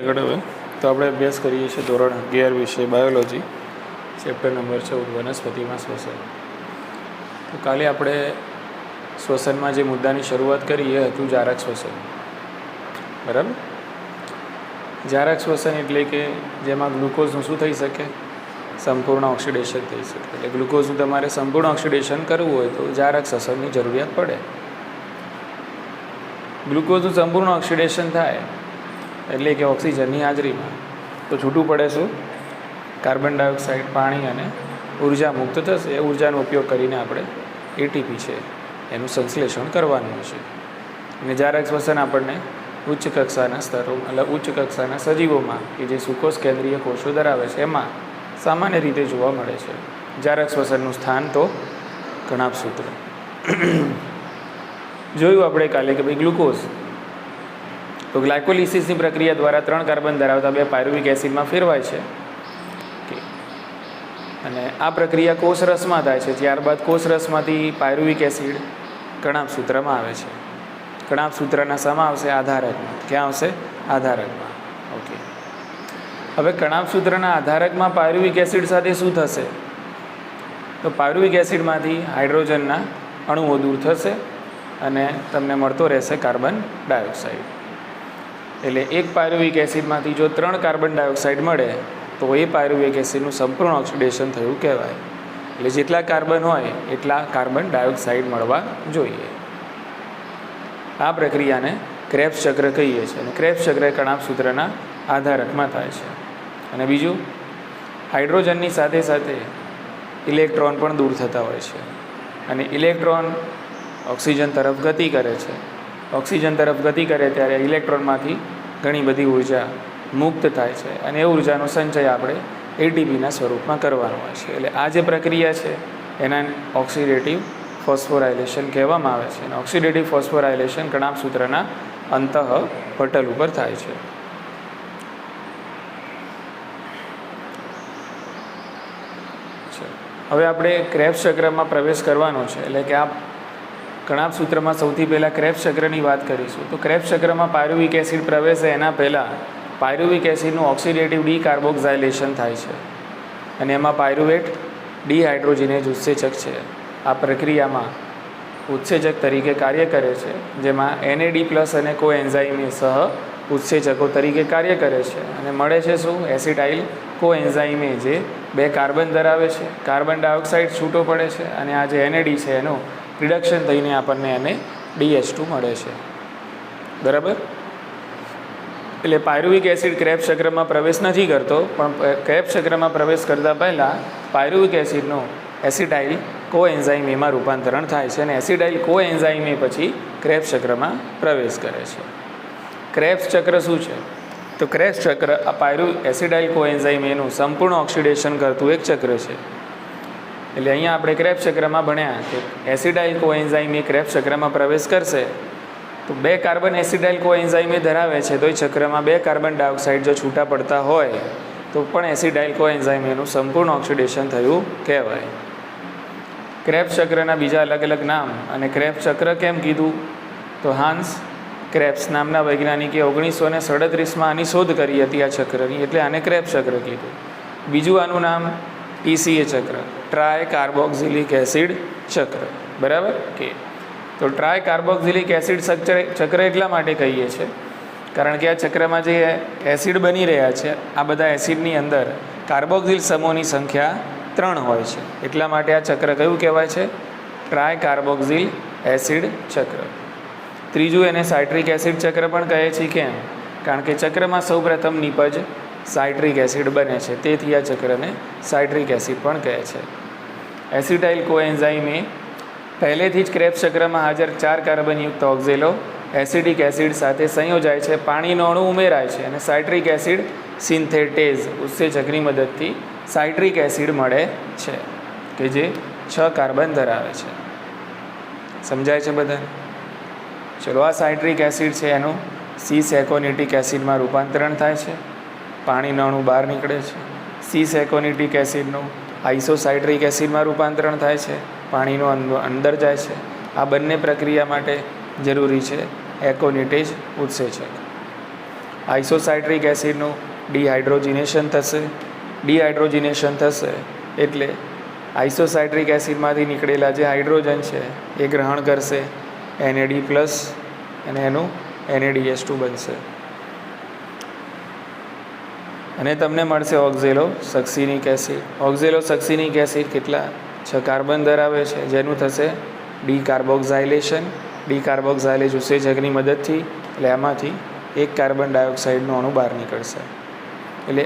આગળ હવે તો આપણે અભ્યાસ કરીએ છીએ ધોરણ 11 વિષય બાયોલોજી, ચેપ્ટર નંબર 14 વનસ્પતિમાં શ્વસન. તો કાલે આપણે શ્વસનમાં જે મુદ્દાની શરૂઆત કરી એ હતું જારક શ્વસન. બરાબર. જારક શ્વસન એટલે કે જેમાં ગ્લુકોઝનું શું થઈ શકે, સંપૂર્ણ ઓક્સિડેશન થઈ શકે. એટલે ગ્લુકોઝનું તમારે સંપૂર્ણ ઓક્સિડેશન કરવું હોય તો જારક શ્વસનની જરૂરિયાત પડે. ગ્લુકોઝનું સંપૂર્ણ ઓક્સિડેશન થાય એટલે કે ઓક્સિજનની હાજરીમાં તો છૂટું પડે શું, કાર્બન ડાયોક્સાઇડ, પાણી અને ઉર્જા મુક્ત થશે. એ ઉર્જાનો ઉપયોગ કરીને આપણે એટીપી છે એનું સંશ્લેષણ કરવાનું છે. અને જારક શ્વસન આપણને ઉચ્ચ કક્ષાના સ્તરો એટલે ઉચ્ચ કક્ષાના સજીવોમાં કે જે સુકોષ કેન્દ્રીય કોષો ધરાવે છે એમાં સામાન્ય રીતે જોવા મળે છે. જારક શ્વસનનું સ્થાન તો કણાભસૂત્ર. જોયું આપણે કાલે કે ભાઈ ગ્લુકોઝ તો ગ્લાયકોલિસિસની પ્રક્રિયા દ્વારા 3 કાર્બન ધરાવતા 2 પાયરુવિક એસિડમાં ફેરવાય છે. અને આ પ્રક્રિયા કોષરસમાં થાય છે. ત્યારબાદ કોષરસમાંથી પાયરુવિક એસિડ કણાભસૂત્રમાં આવે છે. કણાભસૂત્રના શામાં આવશે? આધારકમાં. ક્યાં આવશે? આધારકમાં. ઓકે. હવે કણાભસૂત્રના આધારકમાં પાયરુવિક એસિડ સાથે શું થશે? તો પાયરુવિક એસિડમાંથી હાઇડ્રોજનના અણુઓ દૂર થશે અને તમને મળતો રહેશે કાર્બન ડાયોક્સાઇડ. એટલે એક પાયરુવિક એસિડમાંથી જો 3 કાર્બન ડાયોક્સાઇડ મળે તો એ પાયરુવિક એસિડનું સંપૂર્ણ ઓક્સિડેશન થયું કહેવાય. એટલે જેટલા કાર્બન હોય એટલા કાર્બન ડાયોક્સાઇડ મળવા જોઈએ. આ પ્રક્રિયાને ક્રેબ્સ ચક્ર કહીએ છીએ. અને ક્રેબ્સ ચક્ર કણાભસૂત્રના આધારકમાં થાય છે. અને બીજું, હાઇડ્રોજનની સાથે સાથે ઇલેક્ટ્રોન પણ દૂર થતા હોય છે. અને ઇલેક્ટ્રોન ઓક્સિજન તરફ ગતિ કરે છે. ઓક્સિજન તરફ ગતિ કરે ત્યારે ઇલેક્ટ્રોનમાંથી ઘણી બધી ઉર્જા મુક્ત થાય છે. અને એ ઉર્જાનો સંચય આપણે એટીપીના સ્વરૂપમાં કરવાનો હોય છે. એટલે આ જે પ્રક્રિયા છે એના ઓક્સિડેટિવ ફોસ્ફોરાયલેશન કહેવામાં આવે છે. અને ઓક્સિડેટિવ ફોસ્ફોરાયલેશન કણાભસૂત્રના અંતઃ પટલ ઉપર થાય છે. હવે આપણે ક્રેબ્સ ચક્રમાં પ્રવેશ કરવાનો છે. એટલે કે આ કણાભસૂત્રમાં સૌથી પહેલાં ક્રેબ્સ ચક્રની વાત કરીશું. તો ક્રેબ્સ ચક્રમાં પાયરુવિક એસિડ પ્રવેશે એના પહેલાં પાયરુવિક એસિડનું ઓક્સિડેટિવ ડીકાર્બોક્સાઇલેશન થાય છે. અને એમાં પાયરુવેટ ડીહાઇડ્રોજિનેઝ ઉત્સેચક છે. આ પ્રક્રિયામાં ઉત્સેચક તરીકે કાર્ય કરે છે, જેમાં NAD+ અને કોએન્ઝાઇમ એ સહ ઉત્સેચકો તરીકે કાર્ય કરે છે. અને મળે છે શું? એસિટાઇલ કોએન્ઝાઇમે જે 2 કાર્બન ધરાવે છે. કાર્બન ડાયોક્સાઇડ છૂટો પડે છે અને આ જે NAD છે એનું રિડક્શન થઈને આપણને NaDH2 મળે છે. બરાબર. એટલે પાયરુવિક એસિડ ક્રેબ્સ ચક્રમાં પ્રવેશ નથી કરતો, પણ ક્રેબ્સ ચક્રમાં પ્રવેશ કરતાં પહેલાં પાયરુવિક એસિડનું એસિટાઇલ કોએન્ઝાઇમેમાં રૂપાંતરણ થાય છે. અને એસિટાઇલ કોએન્ઝાઇમે પછી ક્રેબ્સ ચક્રમાં પ્રવેશ કરે છે. ક્રેબ્સ ચક્ર શું છે? તો ક્રેબ્સ ચક્ર આ એસિટાઇલ કોએન્ઝાઇમેનું સંપૂર્ણ ઓક્સિડેશન કરતું એક ચક્ર છે. એટલે અહીંયા આપણે ક્રેબ્સ ચક્રમાં ભણ્યા કે એસિટાઇલ કોએન્ઝાઇમ એ ક્રેબ્સ ચક્રમાં પ્રવેશ કરશે તો 2 કાર્બન એસિટાઇલ કોએન્ઝાઇમ ધરાવે છે. તો એ ચક્રમાં 2 કાર્બન ડાયોક્સાઇડ જો છૂટા પડતા હોય તો પણ એસિટાઇલ કોએન્ઝાઇમ એનું સંપૂર્ણ ઓક્સિડેશન થયું કહેવાય. ક્રેબ્સ ચક્રના બીજા અલગ અલગ નામ. અને ક્રેબ્સ ચક્ર કેમ કીધું? તો હાન્સ ક્રેબ્સ નામના વૈજ્ઞાનિકે 1937માં આની શોધ કરી હતી આ ચક્રની, એટલે આને ક્રેબ્સ ચક્ર કીધું. બીજું આનું નામ TCA ચક્ર, ટ્રાય કાર્બોક્સિલિક એસિડ ચક્ર. બરાબર કે તો ટ્રાય કાર્બોક્સિલિક એસિડ ચક્ર એટલા માટે કહીએ છીએ કારણ કે આ ચક્રમાં જે એસિડ બની રહ્યા છે આ બધા એસિડની અંદર કાર્બોક્સિલ સમૂહની સંખ્યા 3 હોય છે. એટલા માટે આ ચક્ર કયું કહેવાય છે? ટ્રાય કાર્બોક્સિલ એસિડ ચક્ર. ત્રીજું એને સાઇટ્રિક એસિડ ચક્ર પણ કહે છે. કેમ? કારણ કે ચક્રમાં સૌપ્રથમ નિપજ સાઇટ્રિક એસિડ બને છે, તેથી આ ચક્રને સાઇટ્રિક એસિડ પણ કહે છે. એસિટાઇલ કોએન્ઝાઇમ એ પહેલેથી જ ક્રેબ્સ ચક્રમાં હાજર 4 કાર્બનયુક્ત ઓક્ઝેલો એસિડિક એસિડ સાથે સંયોજાય છે. પાણીનો અણુ ઉમેરાય છે અને સાઇટ્રિક એસિડ સિન્થેટેઝ ઉત્સેચકની મદદથી સાઇટ્રિક એસિડ મળે છે કે જે 6 કાર્બન ધરાવે છે. સમજાય છે બધાને? ચલો, આ સાઇટ્રિક એસિડ છે એનું C-સેકોનિટિક એસિડમાં રૂપાંતરણ થાય છે. પાણીનો અણુ બહાર નીકળે છે. C-સેકોનિટિક એસિડનું આઇસોસાઇટ્રિક એસિડમાં રૂપાંતરણ થાય છે. પાણીનું અંદર જાય છે. આ બંને પ્રક્રિયા માટે જરૂરી છે એકોનિટેઝ ઉત્સેચક. આઇસોસાઇટ્રિક એસિડનું ડિહાઇડ્રોજિનેશન થશે. ડિહાઇડ્રોજિનેશન થશે એટલે આઇસોસાઇટ્રિક એસિડમાંથી નીકળેલા જે હાઇડ્રોજન છે એ ગ્રહણ કરશે NAD+ અને એનું NADH2 બનશે અને તમને મળશે ઓક્ઝેલો સક્સિનિક એસિડ. ઓક્ઝેલો સક્સિનિક એસિડ કેટલા 6 કાર્બન ધરાવે છે, જેનું થશે ડીકાર્બોક્ઝાઇલેશન. ડીકાર્બોક્ઝાઇલેજ ઉત્સેચકની મદદથી એટલે આમાંથી એક કાર્બન ડાયોક્સાઇડનો અણુ બહાર નીકળશે. એટલે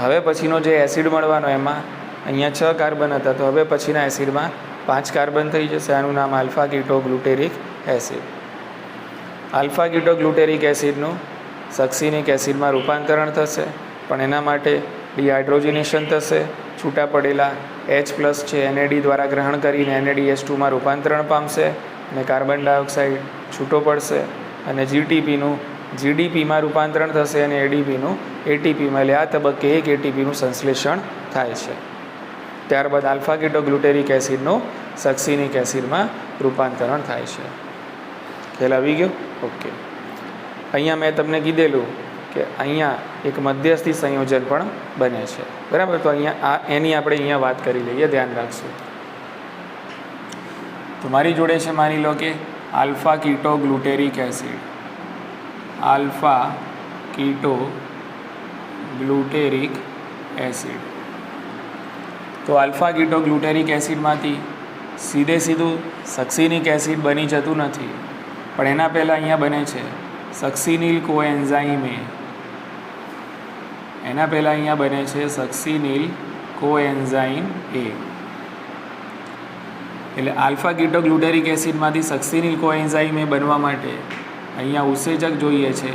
હવે પછીનો જે એસિડ મળવાનો એમાં અહીંયા 6 કાર્બન હતા, તો હવે પછીના એસિડમાં 5 કાર્બન થઈ જશે. આનું નામ આલ્ફા કીટોગ્લુટેરિક એસિડ. આલ્ફા કીટોગ્લુટેરિક એસિડનું સક્સિનિક એસિડમાં રૂપાંતરણ થશે, પણ એના માટે ડિહાઇડ્રોજિનેશન થશે. છૂટા પડેલા H+ છે NAD દ્વારા ગ્રહણ કરીને NADH2માં રૂપાંતરણ પામશે અને કાર્બન ડાયોક્સાઇડ છૂટો પડશે અને GDPમાં રૂપાંતરણ થશે અને ADPનું ATPમાં. એટલે આ તબક્કે એક ATPનું સંશ્લેષણ થાય છે. ત્યારબાદ આલ્ફા કીટોગ્લુટેરિક એસિડનું સક્સિનિક એસિડમાં રૂપાંતરણ થાય છે. ખ્યાલ આવી ગયો? ઓકે. અહીંયા મેં તમને કીધેલું કે અહીંયા એક મધ્યસ્થી સંયોજન પણ બને છે, બરાબર? તો અહીંયા એની આપણે અહીંયા વાત કરી લઈએ, ધ્યાન રાખશું. તો મારી જોડે છે, માની લો કે alpha ketoglutaric acid. Alpha ketoglutaric acid. તો આલ્ફા કીટોગ્લુટેરિક એસિડમાંથી સીધું સક્સિનિક એસિડ બની જતું નથી, પણ એના પહેલાં અહીંયા બને છે સક્સિનિલ કોએન્ઝાઇમ A. એના પહેલાં અહીંયા બને છે સક્સિનિલ કોએન્ઝાઇમ A. એટલે આલ્ફા કીટોગ્લુટેરિક એસિડમાંથી સક્સિનિલ કોએન્ઝાઇમ A બનવા માટે અહીંયા ઉત્સેચક જોઈએ છે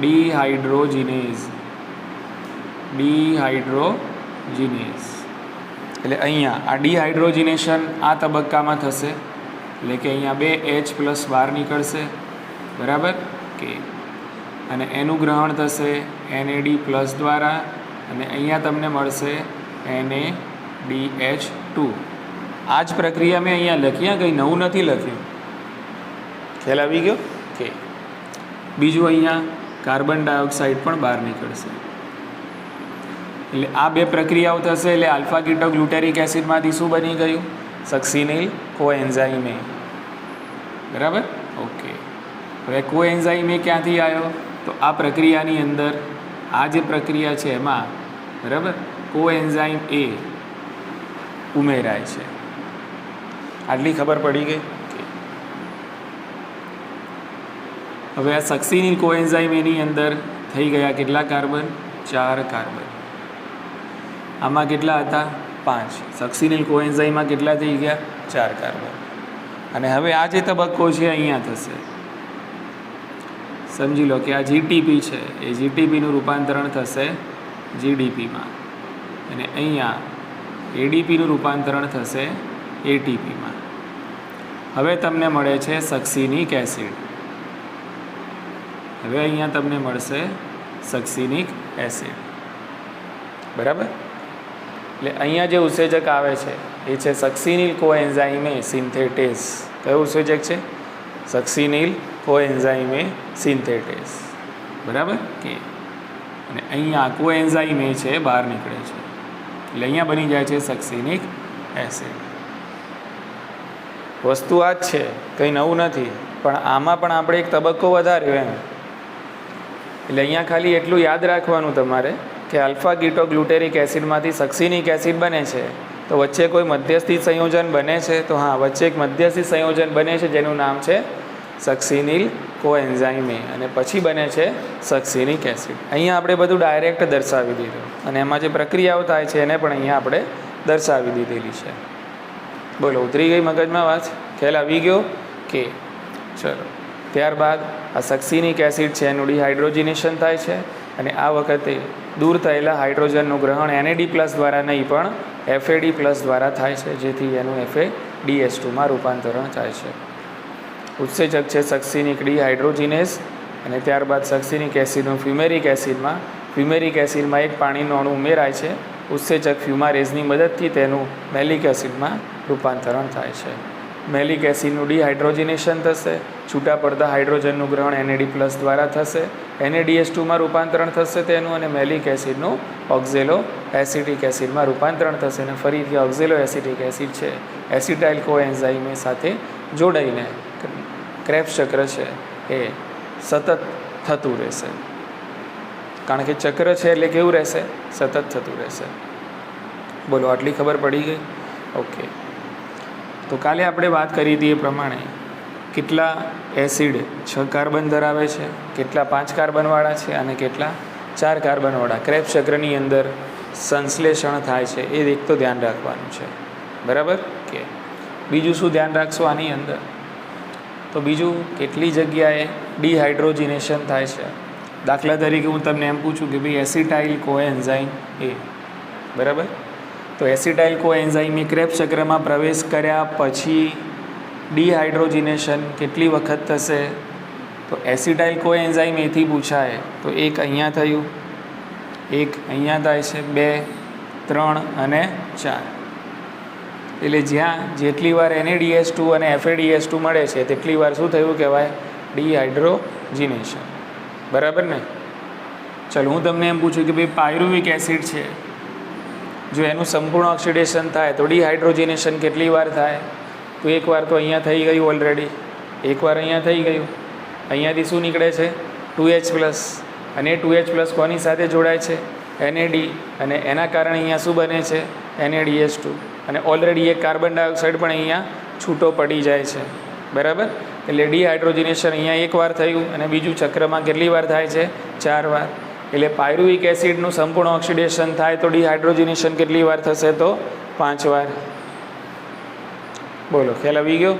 ડિહાઇડ્રોજિનેઝ. ડિહાઇડ્રોજિનેઝ એટલે અહીંયા આ ડિહાઇડ્રોજિનેશન આ તબક્કામાં થશે, એટલે કે અહીંયા 2H+ બહાર નીકળશે, બરાબર કે? અને એનું ગ્રહણ થશે NAD+ દ્વારા અને અહીંયા તમને મળશે NADH2. આ જ પ્રક્રિયા મેં અહીંયા લખી, કંઈ નવું નથી લખ્યું. ખ્યાલ આવી ગયો કે? બીજું અહીંયા કાર્બન ડાયોક્સાઇડ પણ બહાર નીકળશે. એટલે આ બે પ્રક્રિયાઓ થશે એટલે આલ્ફા કીટોગ્લુટેરિક એસિડમાંથી શું બની ગયું? સક્સિનિલ કોએન્ઝાઇમ A. બરાબર? ઓકે. હવે કોએન્ઝાઇમ A ક્યાંથી આવ્યો? તો આ પ્રક્રિયાની અંદર આ જે પ્રક્રિયા છે એમાં, બરાબર, કોએન્ઝાઇમ A ઉમેરાય છે. આટલી ખબર પડી ગઈ? હવે આ સક્સિનિલ કોએન્ઝાઇમ એની અંદર થઈ ગયા કેટલા કાર્બન? 4 કાર્બન. આમાં કેટલા હતા? 5. સક્સિનિલ કોએન્ઝાઇમમાં કેટલા થઈ ગયા? 4 કાર્બન. અને હવે આ જે તબક્કો છે અહીંયા થશે. સમજી લો કે આ GTP છે, એ GTPનું રૂપાંતરણ થશે GDPમાં અને અહીંયા ADPનું રૂપાંતરણ થશે ATPમાં. હવે તમને મળે છે સક્સિનિક એસિડ. હવે અહીંયા તમને મળશે સક્સિનિક એસિડ, બરાબર? એટલે અહીંયા જે ઉત્સેચક આવે છે એ છે સક્સિનિલ કોએન્ઝાઇમ A સિન્થેટેઝ. કયું ઉત્સેચક છે? સક્સિનિલ કોએન્ઝાઇમ A સિન્થેટેઝ, બરાબર કે? અને અહીંયા કોએન્ઝાઇમ A છે બહાર નીકળે છે, એટલે અહીંયા બની જાય છે સક્સિનિક એસિડ. વસ્તુ આ જ છે, કંઈ નવું નથી, પણ આમાં પણ આપણે એક તબક્કો વધાર્યો એમ. એટલે અહીંયા ખાલી એટલું યાદ રાખવાનું તમારે કે આલ્ફા કીટોગ્લુટેરિક એસિડમાંથી સક્સિનિક એસિડ બને છે, તો વચ્ચે કોઈ મધ્યસ્થી સંયોજન બને છે? તો હા, વચ્ચે એક મધ્યસ્થી સંયોજન બને છે જેનું નામ છે સક્સિનિલ કોએન્ઝાઇમ A અને પછી બને છે સક્સિનિક એસિડ. અહીંયા આપણે બધું ડાયરેક્ટ દર્શાવી દીધું અને એમાં જે પ્રક્રિયાઓ થાય છે એને પણ અહીંયા આપણે દર્શાવી દીધેલી છે. બોલો, ઉતરી ગઈ મગજમાં વાત? ખ્યાલ આવી ગયો કે? ચલો, ત્યારબાદ આ સક્સિનિક એસિડ છે એનું ડિહાઇડ્રોજિનેશન થાય છે અને આ વખતે દૂર થયેલા હાઇડ્રોજનનું ગ્રહણ NAD+ દ્વારા નહીં પણ FAD+ દ્વારા થાય છે, જેથી એનું FADH2માં રૂપાંતરણ થાય છે. ઉત્સેચક છે સક્સિનિક ડિહાઇડ્રોજિનેઝ અને ત્યારબાદ સક્સિનિક એસિડનું ફ્યુમેરિક એસિડમાં એક પાણીનો અણુ ઉમેરાય છે. ઉત્સેચક ફ્યુમારેઝની મદદથી તેનું મેલિક એસિડમાં રૂપાંતરણ થાય છે. મેલિક એસિડનું ડિહાઇડ્રોજિનેશન થશે, છૂટા પડતા હાઇડ્રોજનનું ગ્રહણ NAD+ દ્વારા થશે, NADH2માં રૂપાંતરણ થશે તેનું, અને મેલિક એસિડનું ઓક્ઝેલો એસિટિક એસિડમાં રૂપાંતરણ થશે, અને ફરીથી ઓક્ઝેલો એસિટિક એસિડ છે એસિટાઇલ કોએન્ઝાઇમ સાથે જોડાઈને ક્રેબ્સ ચક્ર છે એ સતત થતું રહેશે. કારણ કે ચક્ર છે એટલે કેવું રહેશે? સતત થતું રહેશે. બોલો, આટલી ખબર પડી ગઈ? ઓકે. તો કાલે આપણે વાત કરી હતી એ પ્રમાણે કેટલા એસિડ 6 કાર્બન ધરાવે છે, કેટલા 5 કાર્બનવાળા છે અને કેટલા 4 કાર્બનવાળા ક્રેબ્સ ચક્રની અંદર સંશ્લેષણ થાય છે, એ એક તો ધ્યાન રાખવાનું છે. બરાબર કે બીજું શું ધ્યાન રાખશો આની અંદર? તો બીજું કેટલી જગ્યાએ ડિહાઇડ્રોજિનેશન થાય છે. દાખલા તરીકે હું તમને એમ પૂછું કે ભાઈ એસિટાઇલ કોએન્ઝાઇમ એ, બરાબર, તો એસિટાઇલ કોએન્ઝાઇમ એ ક્રેબ્સ ચક્રમાં પ્રવેશ કર્યા પછી ડિહાઇડ્રોજિનેશન કેટલી વખત થશે? તો એસિટાઇલ કોએન્ઝાઇમ એથી પૂછાય તો એક અહીંયા થયું, એક અહીંયા થાય છે, 2, 3 અને 4. એટલે જ્યાં જેટલી વાર NADH2 અને FADH2 મળે છે તેટલી વાર શું થયું કહેવાય? ડિહાઇડ્રોજિનેશન. બરાબર ને? ચાલો હું તમને એમ પૂછું કે ભાઈ પાયરુવિક એસિડ છે, જો એનું સંપૂર્ણ ઓક્સિડેશન થાય તો ડિહાઇડ્રોજિનેશન કેટલી વાર થાય? તો એક વાર તો અહીંયા થઈ ગયું ઓલરેડી, એક વાર અહીંયા થઈ ગયું. અહીંયાથી શું નીકળે છે? 2H+, અને 2H+ કોની સાથે જોડાય છે? NAD, અને એના કારણે અહીંયા શું બને છે? NADH2, અને ઓલરેડી એક કાર્બન ડાયોક્સાઇડ પણ અહીંયા છૂટો પડી જાય છે. બરાબર? એટલે ડિહાઇડ્રોજિનેશન અહીંયા એક વાર થયું, અને બીજું ચક્રમાં કેટલી વાર થાય છે? 4 વાર. એટલે પાયરુવિક એસિડનું સંપૂર્ણ ઓક્સિડેશન થાય તો ડિહાઇડ્રોજિનેશન કેટલી વાર થશે? તો 5 વાર. બોલો, ખ્યાલ આવી ગયો?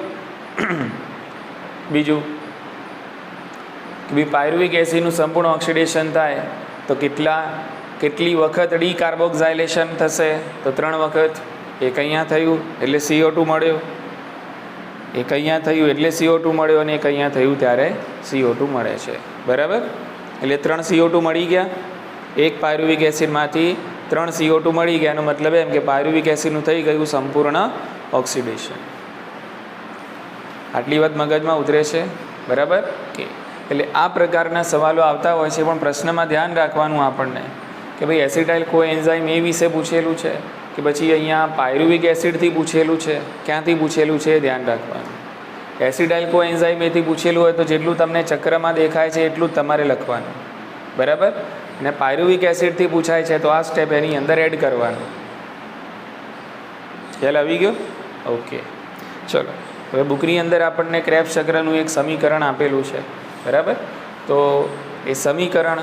બીજું કે ભાઈ પાયરુવિક એસિડનું સંપૂર્ણ ઓક્સિડેશન થાય તો કેટલી વખત ડીકાર્બોક્ઝાઇલેશન થશે? તો 3 વખત. એક અહીંયા થયું એટલે CO2 મળ્યો, એક અહીંયા થયું એટલે CO2 મળ્યો, અને એક અહીંયા થયું ત્યારે CO2 મળે છે. બરાબર? એટલે 3 CO2 મળી ગયા. એક પાયરુવિક એસિડમાંથી 3 CO2 મળી ગયા. એનો મતલબ એમ કે પાયરુવિક એસિડનું થઈ ગયું સંપૂર્ણ ઓક્સિડેશન. આટલી વાત મગજમાં ઉતરે છે? બરાબર કે? એટલે આ પ્રકારના સવાલો આવતા હોય છે, પણ પ્રશ્નમાં ધ્યાન રાખવાનું આપણને કે ભાઈ એસિટાઇલ કોએન્ઝાઇમ એ વિશે પૂછેલું છે કે પછી અહીંયા પાયરુવિક એસિડથી પૂછેલું છે, ક્યાંથી પૂછેલું છે એ ધ્યાન રાખવાનું. એસિટાઇલ કોએન્ઝાઇમ એથી પૂછેલું હોય તો જેટલું તમને ચક્રમાં દેખાય છે એટલું જ તમારે લખવાનું. બરાબર? અને પાયરુવિક એસિડથી પૂછાય છે તો આ સ્ટેપ એની અંદર એડ કરવાનું. ખ્યાલ આવી ગયો? ઓકે. ચલો, હવે બુકની અંદર આપણને ક્રેબ્સ ચક્રનું એક સમીકરણ આપેલું છે. બરાબર? તો એ સમીકરણ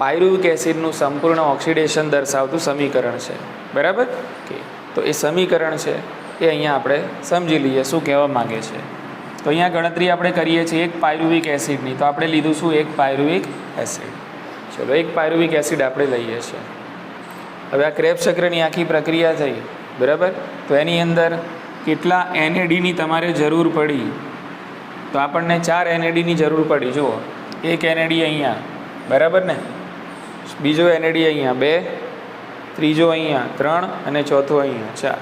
પાયરુવિક એસિડનું સંપૂર્ણ ઓક્સિડેશન દર્શાવતું સમીકરણ છે. બરાબર કે? તો એ સમીકરણ છે એ અહીંયા આપણે સમજી લઈએ શું કહેવા માગે છે. તો અહીંયા ગણતરી આપણે કરીએ છીએ એક પાયરુવિક એસિડની, તો આપણે લીધું શું? એક પાયરુવિક એસિડ. ચલો, એક પાયરુવિક એસિડ આપણે લઈએ છીએ. હવે આ ક્રેબ્સ ચક્રની આખી પ્રક્રિયા થઈ. બરાબર? તો એની અંદર કેટલા NADની તમારે જરૂર પડી? તો આપણને 4 NADની જરૂર પડી. જુઓ, એક NAD અહીંયા, બરાબર ને, બીજો NAD અહીંયા 2, ત્રીજો અહીંયા 3 અને ચોથો અહીંયા 4.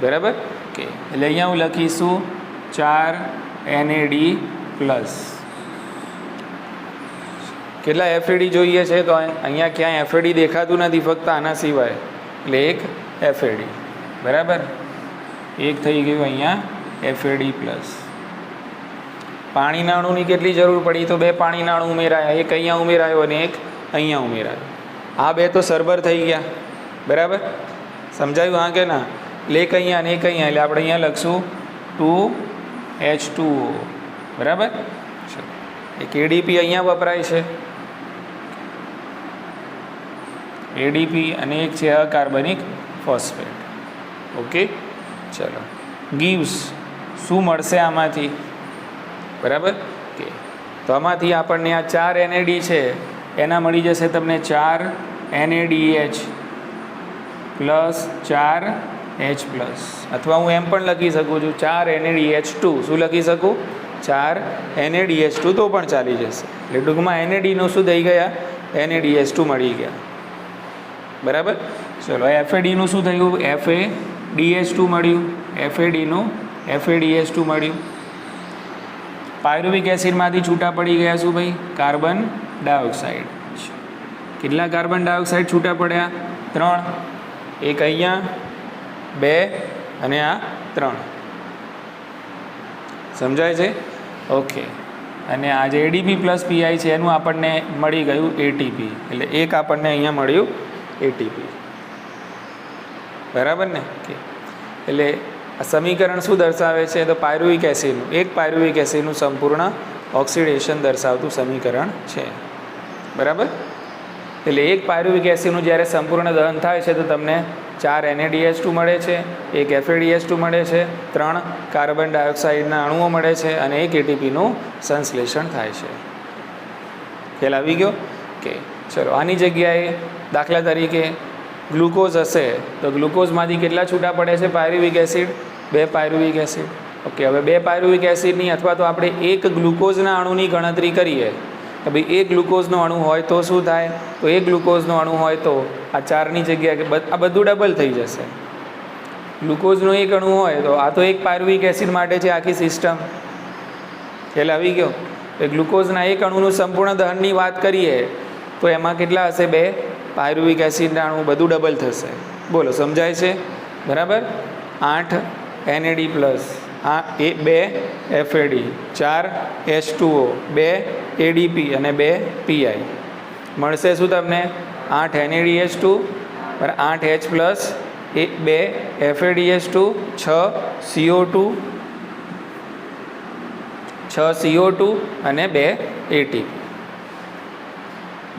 બરાબર કે? એટલે અહીંયા હું લખીશું 4 NAD+. કેટલા FAD જોઈએ છે? તો અહીંયા ક્યાંય FAD દેખાતું નથી, ફક્ત આના સિવાય, એટલે એક FAD. બરાબર? એક થઈ ગયું અહીંયા FAD+. પાણીના અણુની કેટલી જરૂર પડી? તો 2 પાણીના અણુ ઉમેરાયા, એક અહીંયા ઉમેરાયો અને એક અહીંયા ઉમેરાયો. આ 2 તો સરભર થઈ ગયા. બરાબર? સમજાયું? હા કે ના? એક અહીંયા અને એક અહીંયા, એટલે આપણે અહીંયા લખશું 2H2O. બરાબર? એક ADP અહીંયા વપરાય છે, ADP, અને એક છે અકાર્બનિક ફોસ્ફેટ. ઓકે. ચલો, ગીવ્સ શું મળશે આમાંથી? બરાબર કે? તો આમાંથી આપણને આ 4 NAD છે એના મળી જશે તમને 4 NADH પ્લસ 4H+, અથવા હું એમ પણ લખી શકું છું 4 NADH2. શું લખી શકું? 4 NADH2 તો પણ ચાલી જશે. એટલે ટૂંકમાં NADનું શું થઈ ગયા? NADH2 મળી ગયા. બરાબર? ચલો, FADનું શું થયું? FADH2 મળ્યું. FADનું FADH2 મળ્યું. પાયરુવિક એસિડમાંથી છૂટા પડી ગયા શું ભાઈ? Carbon dioxide. કેટલા કાર્બન ડાયોક્સાઇડ છૂટા પડ્યા? 3. એક અહીંયા, 2 અને આ 3. સમજાય છે? ઓકે. અને આ જે ADP પ્લસ PI છે એનું આપણને મળી ગયું ATP, એટલે એક આપણને અહીંયા મળ્યું ATP. બરાબર ને? ઓકે. એટલે આ સમીકરણ શું દર્શાવે છે? તો પાયરુવિક એસિડનું, એક પાયરુવિક એસિડનું સંપૂર્ણ ઓક્સિડેશન દર્શાવતું સમીકરણ છે. બરાબર? એટલે એક પાયરુવિક એસિડનું જ્યારે સંપૂર્ણ દહન થાય છે તો તમને 4 NADH2 મળે છે, એક FADH2 મળે છે, 3 કાર્બન ડાયોક્સાઇડના અણુઓ મળે છે અને એક ATPનું સંશ્લેષણ થાય છે. ખ્યાલ આવી ગયો? કે ચલો આની જગ્યાએ દાખલા તરીકે ગ્લુકોઝ હશે તો ગ્લુકોઝમાંથી કેટલા છૂટા પડે છે pyruvic acid? 2 pyruvic acid. Okay. હવે 2 પાયરુવિક એસિડની અથવા તો આપણે એક ગ્લુકોઝના અણુની ગણતરી કરીએ કે ભાઈ એક ગ્લુકોઝનો અણુ હોય તો શું થાય? તો એક ગ્લુકોઝનો અણુ હોય તો આ 4ની જગ્યાએ આ બધું ડબલ થઈ જશે. ગ્લુકોઝનો એક અણુ હોય તો આ તો એક પાયરુવિક એસિડ માટે છે આખી સિસ્ટમ. ખ્યાલ આવી ગયો? એ ગ્લુકોઝના એક અણુનું સંપૂર્ણ દહનની વાત કરીએ તો એમાં કેટલા હશે? 2 પાયરુવિક એસિડના અણુ, બધું ડબલ થશે. બોલો, સમજાય છે? બરાબર? 8 NAD+, 2 FAD, 4 H2O, 2 ADP અને 2 PI મળશે શું તમને? 8 NADH2 પર 8 H+, 2 FADH2, 6 CO2 અને 2 ATP.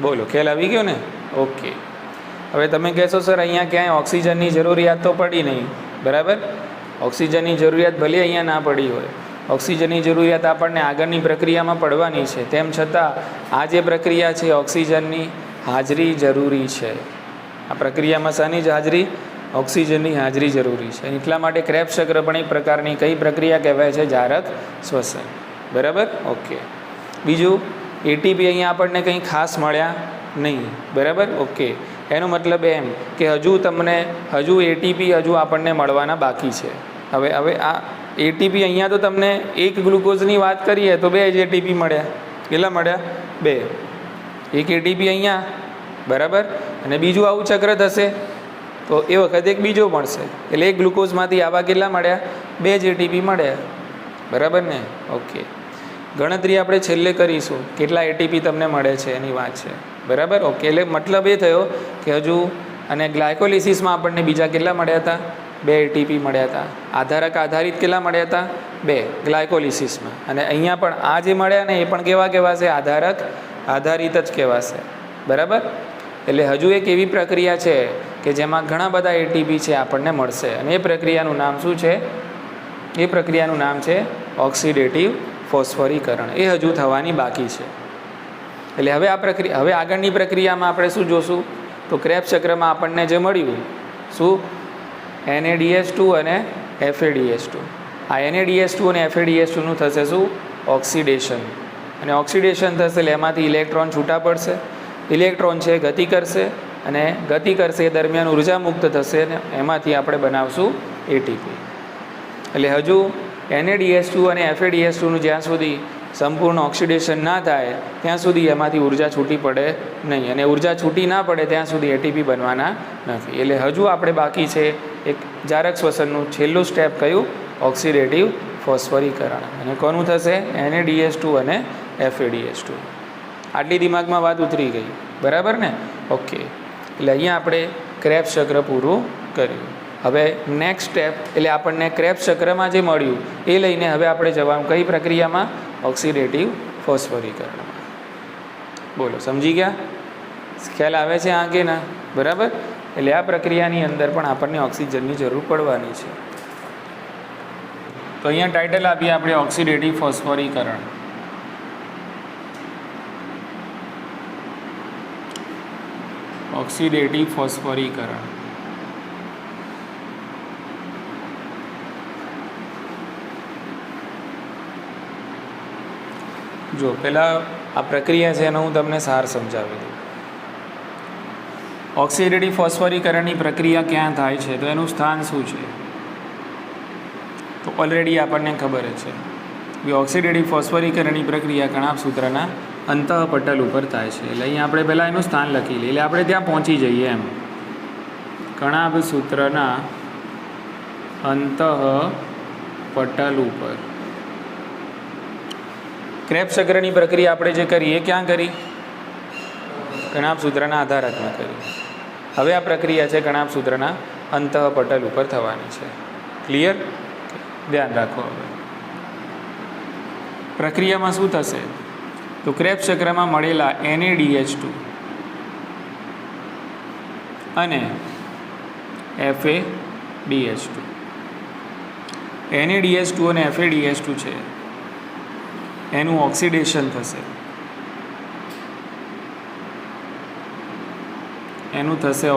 બોલો, ખ્યાલ આવી ગયો ને? ઓકે. હવે તમે કહેશો સર અહીંયા ક્યાંય ઓક્સિજનની જરૂરિયાત તો પડી નહીં. બરાબર? ઓક્સિજનની જરૂરિયાત ભલે અહીંયા ના પડી હોય, ઓક્સિજનની જરૂરિયાત આપણને આગળની પ્રક્રિયામાં પડવાની છે. તેમ છતાં આ જે પ્રક્રિયા છે ઓક્સિજનની હાજરી જરૂરી છે. આ પ્રક્રિયામાં શાની જ હાજરી? ઓક્સિજનની હાજરી જરૂરી છે. એટલા માટે ક્રેબ્સ ચક્ર પણ એક પ્રકારની કઈ પ્રક્રિયા કહેવાય છે? જારક શ્વસન. બરાબર? ઓકે. બીજું, ATP અહીંયા આપણને કંઈ ખાસ મળ્યા નહીં. બરાબર? ઓકે. એનો મતલબ એમ કે હજુ ATP આપણને મળવાના બાકી છે. હવે આ ATP અહીંયા તો તમને એક ગ્લુકોઝની વાત કરીએ તો 2 જ ATP મળ્યા. કેટલા મળ્યા? 2. એક ATP અહીંયા. બરાબર? અને બીજું આવું ચક્ર થશે તો એ વખતે એક બીજો મળશે. એટલે એક ગ્લુકોઝમાંથી આવા કેટલા મળ્યા? 2 જ ATP મળ્યા. બરાબર ને? ઓકે. ગણતરી આપણે છેલ્લે કરીશું કેટલા ATP તમને મળે છે એની વાત છે. બરાબર? ઓકે. એટલે મતલબ એ થયો કે હજુ અને ગ્લાયકોલિસિસમાં આપણને બીજા કેટલા મળ્યા હતા? 2 ATP મળ્યા હતા. આધારક આધારિત કેટલા મળ્યા હતા? 2 ગ્લાયકોલિસિસમાં. અને અહીંયા પણ આ જે મળ્યા ને એ પણ કેવા કહેવાશે? આધારક આધારિત જ કહેવાશે. બરાબર? એટલે હજુ એક એવી પ્રક્રિયા છે કે જેમાં ઘણા બધા ATP છે આપણને મળશે અને એ પ્રક્રિયાનું નામ શું છે? એ પ્રક્રિયાનું નામ છે ઓક્સિડેટિવ ફોસ્ફોરીકરણ. એ હજુ થવાની બાકી છે. એટલે હવે આગળની પ્રક્રિયામાં આપણે શું જોશું? તો ક્રેબ્સ ચક્રમાં આપણને જે મળ્યું શું? NADH2 અને FADH2. આ NADH2 અને FADH2નું થશે શું? ઓક્સિડેશન. અને ઓક્સિડેશન થશે એટલે એમાંથી ઇલેક્ટ્રોન છૂટા પડશે. ઇલેક્ટ્રોન છે ગતિ કરશે અને ગતિ કરશે એ દરમિયાન ઉર્જા મુક્ત થશે અને એમાંથી આપણે બનાવશું ATP. એટલે હજુ NADH2 અને FADH2નું જ્યાં સુધી સંપૂર્ણ ઓક્સિડેશન ના થાય ત્યાં સુધી એમાંથી ઉર્જા છૂટી પડે નહીં. અને ઉર્જા છૂટી ના પડે ત્યાં સુધી ATP બનવાના નથી. એટલે હજુ આપણે બાકી છે એક જારક શ્વસનનું છેલ્લું સ્ટેપ કયું? ઓક્સિડેટિવ ફોસ્ફોરીકરણ. અને કોનું થશે? NADH2 અને FADH2. આટલી દિમાગમાં વાત ઉતરી ગઈ. બરાબર ને? ઓકે. એટલે અહીંયા આપણે ક્રેબ્સ ચક્ર પૂરું કર્યું. હવે નેક્સ્ટ સ્ટેપ એટલે આપણને ક્રેબ્સ ચક્રમાં જે મળ્યું એ લઈને હવે આપણે જવાનું કઈ પ્રક્રિયામાં? ઓક્સિડેટિવ ફોસ્ફોરીકરણમાં. બોલો, સમજી ગયા? ખ્યાલ આવે છે આ કે ના? બરાબર? એટલે આ પ્રક્રિયાની અંદર પણ આપણને ઓક્સિજનની જરૂર પડવાની છે. તો અહીંયા ટાઇટલ આપીએ આપણે ઓક્સિડેટિવ ફોસ્ફોરીકરણ. ઓક્સિડેટિવ ફોસ્ફોરીકરણ. જો પહેલાં આ પ્રક્રિયા છે એનો હું તમને સાર સમજાવી દઉં. ઓક્સિડેટિવ ફોસ્ફોરીકરણની પ્રક્રિયા ક્યાં થાય છે તો એનું સ્થાન શું છે? તો ઓલરેડી આપણને ખબર જ છે ઓક્સિડેટિવ ફોસ્ફોરીકરણની પ્રક્રિયા કણાભ સૂત્રના અંતઃપટલ ઉપર થાય છે. એટલે અહીંયા આપણે પહેલાં એનું સ્થાન લખી લઈએ, એટલે આપણે ત્યાં પહોંચી જઈએ એમ. કણાભ સૂત્રના અંતઃપટલ ઉપર ક્રેબ્સ ચક્રની પ્રક્રિયા આપણે જે કરીએ ક્યાં કરી? કણાભ સૂત્રના આધારકમાં કરી. હવે આ પ્રક્રિયા છે કણાભ સૂત્રના અંતઃપટલ ઉપર થવાની છે. ક્લિયર? ધ્યાન રાખો. હવે પ્રક્રિયામાં શું થશે? તો ક્રેબ્સ ચક્રમાં મળેલા NaDH2 અને FaDH2 NaDH2 અને FaDH2 છે એનું ઓક્સિડેશન થશે. એનું થશે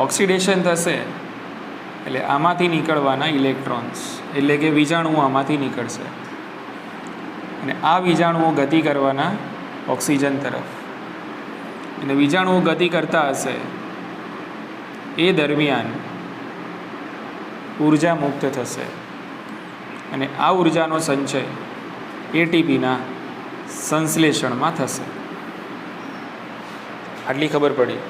ઓક્સિડેશન થશે એટલે આમાંથી નીકળવાના ઇલેક્ટ્રોન્સ એટલે કે વીજાણુઓ આમાંથી નીકળશે અને આ વીજાણુઓ ગતિ કરવાના ઓક્સિજન તરફ. અને વીજાણુઓ ગતિ કરતા હશે એ દરમિયાન ઉર્જા મુક્ત થશે અને આ ઉર્જાનો સંચય એટીપીના સંશ્લેષણમાં થશે. આટલી ખબર પડી.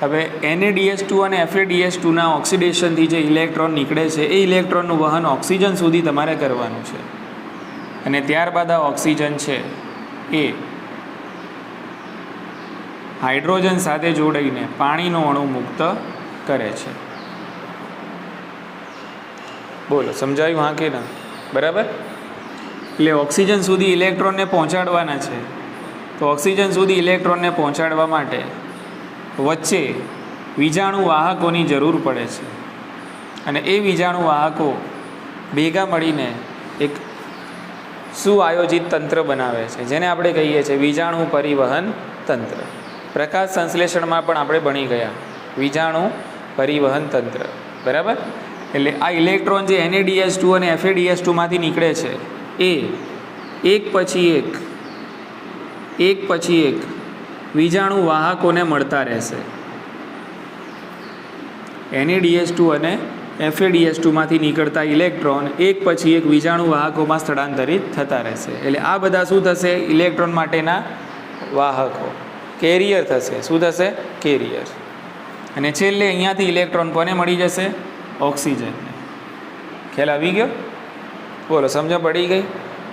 હવે NaDH2 અને FaDH2ના ઓક્સિડેશનથી જે ઇલેક્ટ્રોન નીકળે છે એ ઇલેક્ટ્રોનનું વહન ઓક્સિજન સુધી તમારે કરવાનું છે અને ત્યારબાદ આ ઓક્સિજન છે એ હાઇડ્રોજન સાથે જોડાઈને પાણીનો અણુ મુક્ત કરે છે. બોલો સમજાયું? હા કે ના? બરાબર. એટલે ઓક્સિજન સુધી ઇલેક્ટ્રોનને પહોંચાડવાના છે. તો ઓક્સિજન સુધી ઇલેક્ટ્રોનને પહોંચાડવા માટે વચ્ચે વીજાણુ વાહકોની જરૂર પડે છે અને એ વીજાણુ વાહકો ભેગા મળીને એક સુઆયોજિત તંત્ર બનાવે છે જેને આપણે કહીએ છીએ વીજાણુ પરિવહન તંત્ર. પ્રકાશ સંશ્લેષણમાં પણ આપણે ભણી ગયા વીજાણુ પરિવહન તંત્ર. બરાબર. એટલે આ ઇલેક્ટ્રોન જે NaDH2 અને FaDH2માંથી નીકળે છે એ એક પછી એક વીજાણુ વાહકોને મળતા રહેશે. NaDH2 અને FaDH2માંથી નીકળતા ઇલેક્ટ્રોન એક પછી એક વીજાણુ વાહકોમાં સ્થળાંતરિત થતા રહેશે. એટલે આ બધા શું થશે? ઇલેક્ટ્રોન માટેના વાહકો, કેરિયર થશે. શું થશે? કેરિયર. અને છેલ્લે અહીંયાથી ઇલેક્ટ્રોન કોને મળી જશે? ઓક્સિજનને. ખ્યાલ આવી ગયો? બોલો સમજ પડી ગઈ?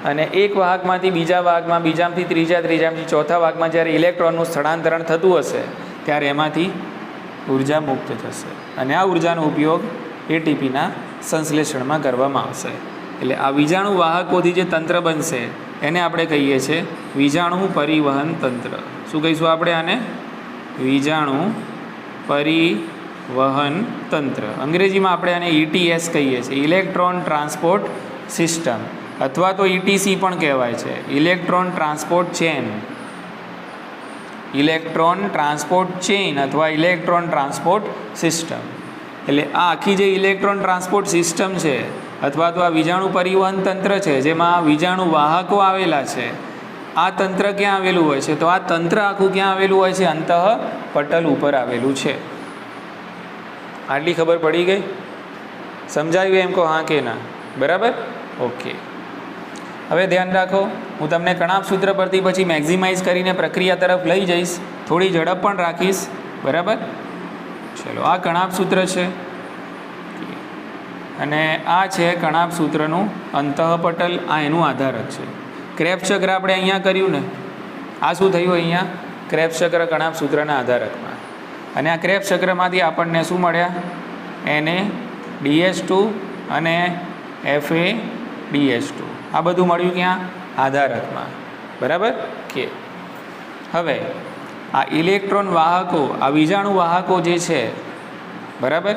અને એક વાહકમાંથી બીજા વાહકમાં, બીજામાંથી ત્રીજા, ત્રીજામાંથી ચોથા વાહકમાં જ્યારે ઇલેક્ટ્રોનનું સ્થળાંતરણ થતું હશે ત્યારે એમાંથી ઉર્જા મુક્ત થશે અને આ ઉર્જાનો ઉપયોગ એટીપીના સંશ્લેષણમાં કરવામાં આવશે. એટલે આ વીજાણુ વાહકોથી જે તંત્ર બનશે એને આપણે કહીએ છીએ વીજાણુ પરિવહન તંત્ર. શું કહીશું આપણે આને? વીજાણુ પરિવહન તંત્ર. અંગ્રેજીમાં આપણે આને ETS કહીએ છીએ, ઇલેક્ટ્રોન ટ્રાન્સપોર્ટ સિસ્ટમ, અથવા તો ETC પણ કહેવાય છે, electron transport chain. Electron transport chain અથવા ઇલેક્ટ્રોન ટ્રાન્સપોર્ટ સિસ્ટમ. એટલે આ આખી જે ઇલેક્ટ્રોન ટ્રાન્સપોર્ટ સિસ્ટમ છે અથવા તો આ વીજાણુ પરિવહન તંત્ર છે જેમાં વીજાણુ વાહકો આવેલા છે, આ તંત્ર ક્યાં આવેલું હોય છે? તો આ તંત્ર આખું ક્યાં આવેલું હોય છે? અંતઃપટલ ઉપર આવેલું છે. આટલી ખબર પડી ગઈ? સમજાયું એમ કહો હા કે ના? બરાબર. ઓકે. હવે ધ્યાન રાખો, હું તમને કણાભ સૂત્ર પરથી પછી મેક્ઝિમાઇઝ કરીને પ્રક્રિયા તરફ લઈ જઈશ, થોડી ઝડપ પણ રાખીશ. બરાબર. ચલો, આ કણાભ સૂત્ર છે અને આ છે કણાભ સૂત્રનું અંતઃપટલ. આ એનું આધારક છે. ક્રેબ્સ ચક્ર આપણે અહીંયા કર્યું ને, આ શું થયું? અહીંયા ક્રેબ્સ ચક્ર કણાભ સૂત્રના આધારકમાં. અને આ ક્રેબ્સ ચક્રમાંથી આપણને શું મળ્યા? NaDH2 અને FaDH2. આ બધું મળ્યું ક્યાં? આધારકમાં. બરાબર કે હવે આ ઇલેક્ટ્રોન વાહકો, આ વીજાણુ વાહકો જે છે, બરાબર,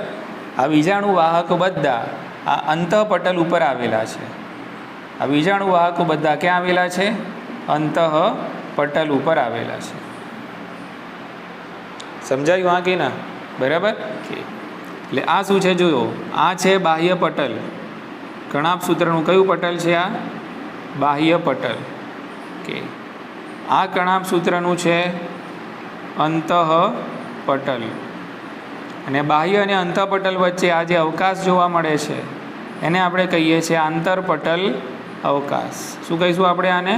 આ વીજાણુ વાહકો બધા આ અંતઃપટલ ઉપર આવેલા છે. આ વીજાણુ વાહકો બધા ક્યાં આવેલા છે? અંતઃપટલ ઉપર આવેલા છે. સમજાયું હા કે ના? બરાબર કે એટલે આ શું છે? જોયો, આ છે બાહ્ય પટલ. કણાભ સૂત્રનું કયું પટલ છે? આ બાહ્ય પટલ. કે આ કણાભ સૂત્રનું છે અંતઃપટલ. અને બાહ્ય અને અંતઃપટલ વચ્ચે આ જે અવકાશ જોવા મળે છે એને આપણે કહીએ છીએ આંતરપટલ અવકાશ. શું કહીશું આપણે આને?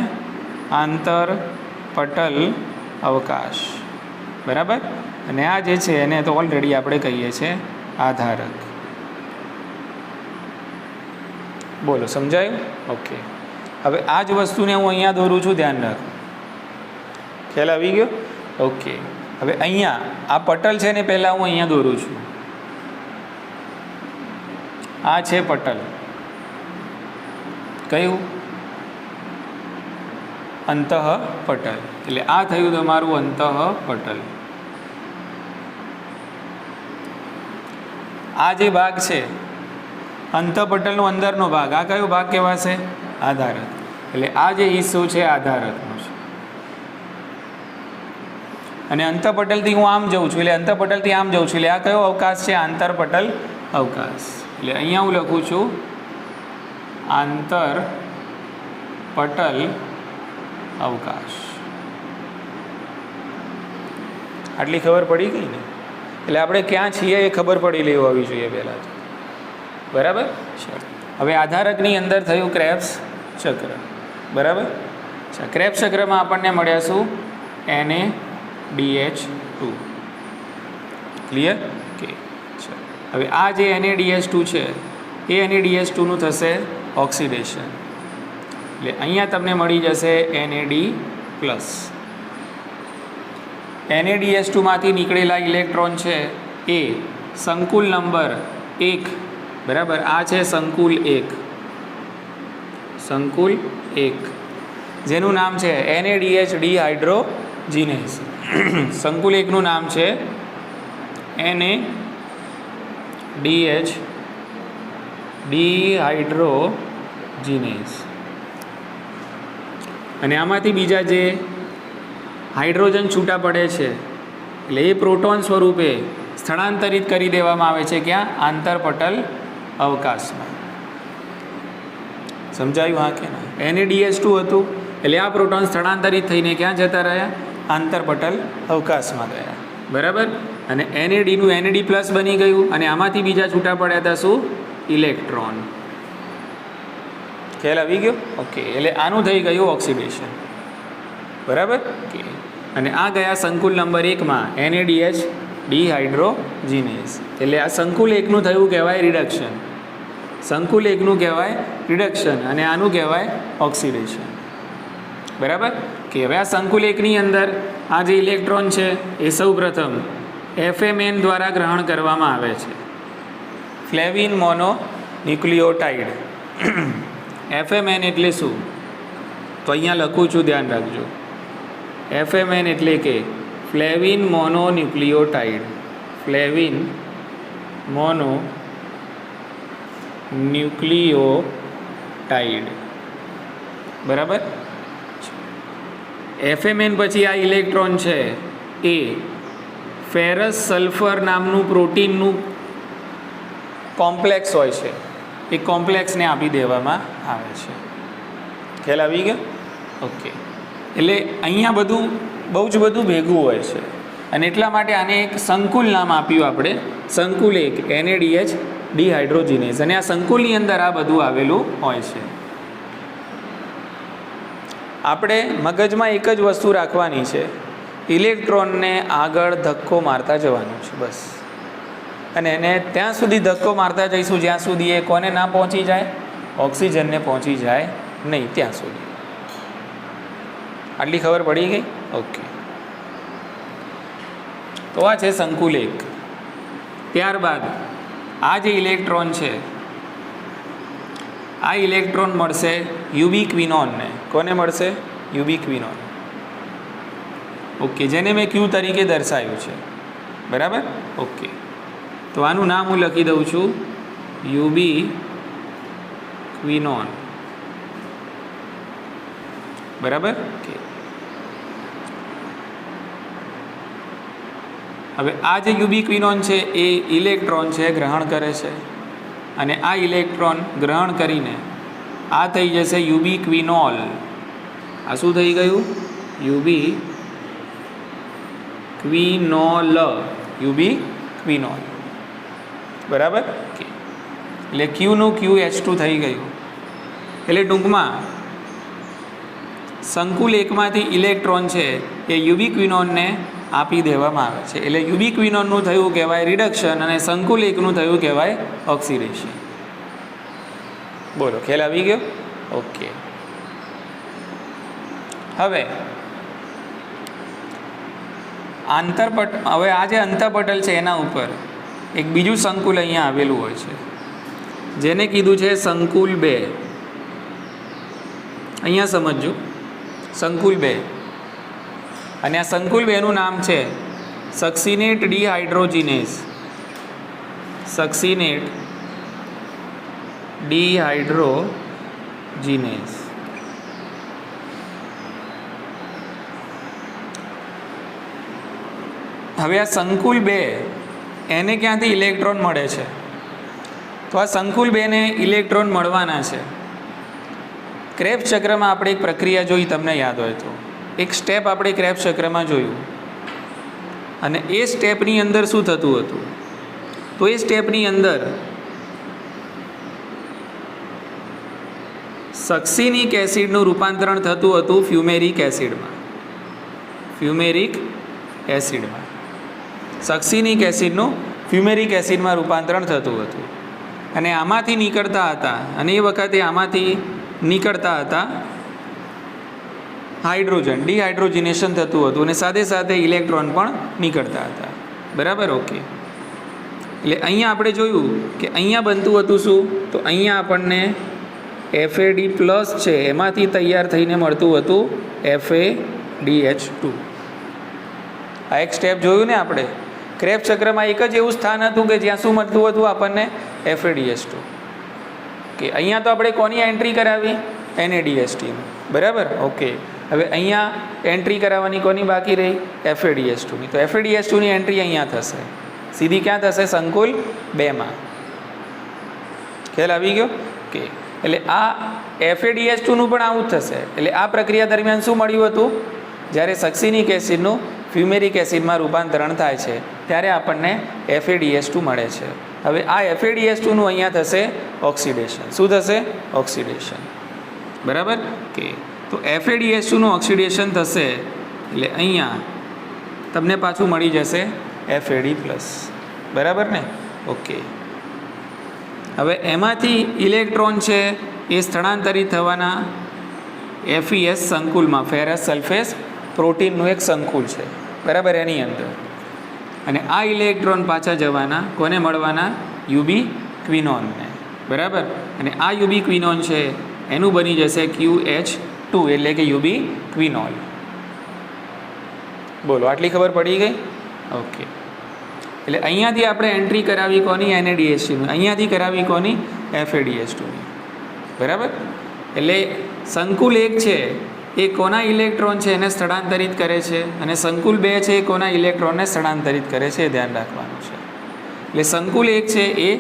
આંતરપટલ અવકાશ. બરાબર. અને આ જે છે એને તો ઓલરેડી આપણે કહીએ છીએ આધારક. બોલો, સમજાયું? ઓકે. હવે આ જ વસ્તુને હું અહીંયા દોરું છું, ધ્યાન રાખો. ખ્યાલ આવી ગયો? ઓકે. હવે અહીંયા આ પટલ છે ને, પહેલાં હું અહીંયા દોરું છું. આ છે પટલ. કયું? અંતઃપટલ. એટલે આ થયું તમારું અંતઃપટલ. આ જે ભાગ છે અંતઃપટલનો અંદરનો ભાગ, આ કયો ભાગ કહેવાશે? આધારક. એટલે આ જે હિસ્સો છે આધારકનો છે. અને અંતઃપટલથી હું આમ જઉં છું, એટલે અંતઃપટલથી આમ જઉં છું, એટલે આ કયો અવકાશ છે? આંતરપટલ અવકાશ. એટલે અહીંયા હું લખું છું આંતરપટલ અવકાશ. આટલી ખબર પડી ગઈ ને? એટલે આપણે ક્યાં છીએ એ ખબર પડી લેવું હોવી જોઈએ પહેલાં તો. બરાબર. હવે આધારકની અંદર થયું ક્રેબ્સ ચક્ર. બરાબર. ક્રેબ્સ ચક્રમાં આપણને મળ્યા શું? NaDH2. ક્લિયર? ઓકે. હવે આ જે NaDH2 છે એ NaDH2નું થશે ઓક્સિડેશન. એટલે અહીંયા તમને મળી જશે NaD+. NaDH2માંથી નીકળેલા ઇલેક્ટ્રોન છે એ સંકુલ નંબર 1. બરાબર. આ છે સંકુલ 1. સંકુલ 1 જેનું નામ છે NaDH ડિહાઇડ્રોજીનેઝ. સંકુલ 1નું નામ છે NaDH ડિહાઇડ્રોજીનેઝ. અને આમાંથી બીજા જે હાઇડ્રોજન છૂટા પડે છે એટલે એ પ્રોટોન સ્વરૂપે સ્થળાંતરિત કરી દેવામાં આવે છે. ક્યાં? આંતરપટલ અવકાશમાં. સમજાયું? હા કે ના? NaDH2 હતું એટલે આ પ્રોટોન સ્થળાંતરિત થઈને ક્યાં જતા રહ્યા? આંતરપટલ અવકાશમાં ગયા. બરાબર. અને NaDનું NaD+ બની ગયું અને આમાંથી બીજા છૂટા પડ્યા હતા શું? ઇલેક્ટ્રોન. ખ્યાલ આવી ગયો? ઓકે. એટલે આનું થઈ ગયું ઓક્સિડેશન. બરાબર. ઓકે. અને આ ગયા સંકુલ નંબર 1માં NaDH ડિહાઇડ્રોજીનેઝ. એટલે આ સંકુલ 1નું થયું કહેવાય રિડક્શન. સંકુલ 1નું કહેવાય રિડક્શન અને આનું કહેવાય ઓક્સિડેશન. બરાબર. કે હવે આ સંકુલ 1ની અંદર આ જે ઇલેક્ટ્રોન છે એ સૌ પ્રથમ FMN દ્વારા ગ્રહણ કરવામાં આવે છે. ફ્લેવિન મોનો ન્યુક્લિયોટાઇડ. FMN એટલે શું? તો અહીંયા લખું છું, ધ્યાન રાખજો. FMN એટલે કે flavin mononucleotide. Flavin mononucleotide. બરાબર. FMN પછી આ ઇલેક્ટ્રોન છે એ ફેરસ સલ્ફર નામનું પ્રોટીનનું કોમ્પ્લેક્સ હોય છે. એ કોમ્પ્લેક્સને આપી દેવામાં આવે છે. ખ્યાલ આવી ગયો? ઓકે. એટલે અહીંયા બધું બહુ જ બધું ભેગું હોય છે અને એટલા માટે આને એક સંકુલ નામ આપ્યું આપણે. સંકુલ 1 NaDH ડિહાઇડ્રોજીનેઝ. અને આ સંકુલની અંદર આ બધું આવેલું હોય છે. આપણે મગજમાં એક જ વસ્તુ રાખવાની છે, ઇલેક્ટ્રોનને આગળ ધક્કો મારતા જવાનું છે બસ. અને એને ત્યાં સુધી ધક્કો મારતા જઈશું જ્યાં સુધી એ કોને ના પહોંચી જાય? ઓક્સિજનને પહોંચી જાય નહીં ત્યાં સુધી. આટલી ખબર પડી ગઈ? ઓકે. તો આ છે સંકુલ 1. ત્યારબાદ આ જે ઇલેક્ટ્રોન છે આ ઇલેક્ટ્રોન મળશે યુબિક્વિનોનને. કોને મળશે? યુબિક્વિનોન. ઓકે. જેને મેં Q તરીકે દર્શાવ્યું છે. બરાબર. ઓકે. તો આનું નામ હું લખી દઉં છું યુબિક્વિનોન. બરાબર. ઓકે. હવે આ જે યુબિક્વિનોન છે એ ઇલેક્ટ્રોન છે ગ્રહણ કરે છે અને આ ઇલેક્ટ્રોન ગ્રહણ કરીને આ થઈ જશે યુબિક્વિનોલ. આ શું થઈ ગયું? યુબિક્વિનોલ. યુબિક્વિનોલ. બરાબર, એટલે ક્યુનું QH2 થઈ ગયું. એટલે ટૂંકમાં સંકુલ એકમાંથી ઇલેક્ટ્રોન છે એ યુબિક્વિનોનને આપી દેવામાં આવે છે. એટલે યુબિક્વિનોનનું થયું કહેવાય રિડક્શન અને સંકુલ એકનું થયું કહેવાય ઓક્સિડેશન. બોલો, ખ્યાલ આવી ગયો? ઓકે. હવે હવે આ જે અંતઃપટલ છે એના ઉપર એક બીજું સંકુલ અહીંયા આવેલું હોય છે જેને કીધું છે સંકુલ 2. અહીંયા સમજજો, સંકુલ 2. અને આ સંકુલ 2 નું નામ છે સક્સિનેટ ડિહાઇડ્રોજિનેઝ. સક્સિનેટ ડિહાઇડ્રોજિનેઝ. હવે આ સંકુલ 2 એને ક્યાંથી ઇલેક્ટ્રોન મળે છે? તો આ સંકુલ 2 ને ઇલેક્ટ્રોન મળવાના છે. ક્રેબ્સ ચક્રમાં આપણે એક પ્રક્રિયા જોઈ, તમને યાદ હોય તો એક સ્ટેપ આપણે ક્રેબ્સ ચક્રમાં જોયું, અને એ સ્ટેપની અંદર શું થતું હતું? તો એ સ્ટેપની અંદર સક્સિનિક એસિડનું રૂપાંતરણ થતું હતું ફ્યુમેરિક એસિડમાં. ફ્યુમેરિક એસિડમાં સક્સિનિક એસિડનું ફ્યુમેરિક એસિડમાં રૂપાંતરણ થતું હતું. અને આમાંથી નીકળતા હતા, અને એ વખતે આમાંથી નીકળતા હતા હાઇડ્રોજન, ડિહાઇડ્રોજિનેશન થતું હતું, અને સાથે સાથે ઇલેક્ટ્રોન પણ નીકળતા હતા. બરાબર, ઓકે. એટલે અહીંયા આપણે જોયું કે અહીંયા બનતું હતું શું? તો અહીંયા આપણને FAD+ છે એમાંથી તૈયાર થઈને મળતું હતું FADH2. આ એક સ્ટેપ જોયું ને આપણે. ક્રેબ્સ ચક્રમાં એક જ એવું સ્થાન હતું કે જ્યાં શું મળતું હતું આપણને? FADH2. કે અહીંયા તો આપણે કોની એન્ટ્રી કરાવી? NADH2. બરાબર, ઓકે. હવે અહીંયા એન્ટ્રી કરાવવાની કોની બાકી રહી? FADH2ની. તો FADH2ની એન્ટ્રી અહીંયા થશે, સીધી ક્યાં થશે? સંકુલ 2માં. ખ્યાલ આવી ગયો? કે એટલે આ FADH2નું પણ આવું જ થશે. એટલે આ પ્રક્રિયા દરમિયાન શું મળ્યું હતું? જ્યારે સક્સિનિક એસિડનું ફ્યુમેરિક એસિડમાં રૂપાંતરણ થાય છે ત્યારે આપણને FADH2 મળે છે. હવે આ FADH2નું અહીંયા થશે ઓક્સિડેશન. શું થશે? ઓક્સિડેશન. બરાબર, કે તો FADH2નું ઓક્સિડેશન થશે એટલે અહીંયા તમને પાછું મળી જશે FAD+. બરાબર ને? ઓકે. હવે એમાંથી ઇલેક્ટ્રોન છે એ સ્થળાંતરિત થવાના FeS સંકુલમાં, ફેરસ સલ્ફેસ પ્રોટીનનું એક સંકુલ છે. બરાબર, એની અંદર. અને આ ઇલેક્ટ્રોન પાછા જવાના કોને મળવાના? યુબિક્વિનોનને. બરાબર, અને આ યુબિક્વિનોન છે એનું બની જશે QH2, એટલે કે યુબિક્વિનોલ. બોલો, આટલી ખબર પડી ગઈ? ઓકે. એટલે અહીંયાથી આપણે એન્ટ્રી કરાવી કોની? NADH2ની. અહીંયાથી કરાવી કોની? FADH2ની. બરાબર, એટલે સંકુલ 1 છે એ કોના ઇલેક્ટ્રોન છે એને સ્થળાંતરિત કરે છે, અને સંકુલ 2 છે એ કોના ઇલેક્ટ્રોનને સ્થળાંતરિત કરે છે, એ ધ્યાન રાખવાનું છે. એટલે સંકુલ 1 છે એ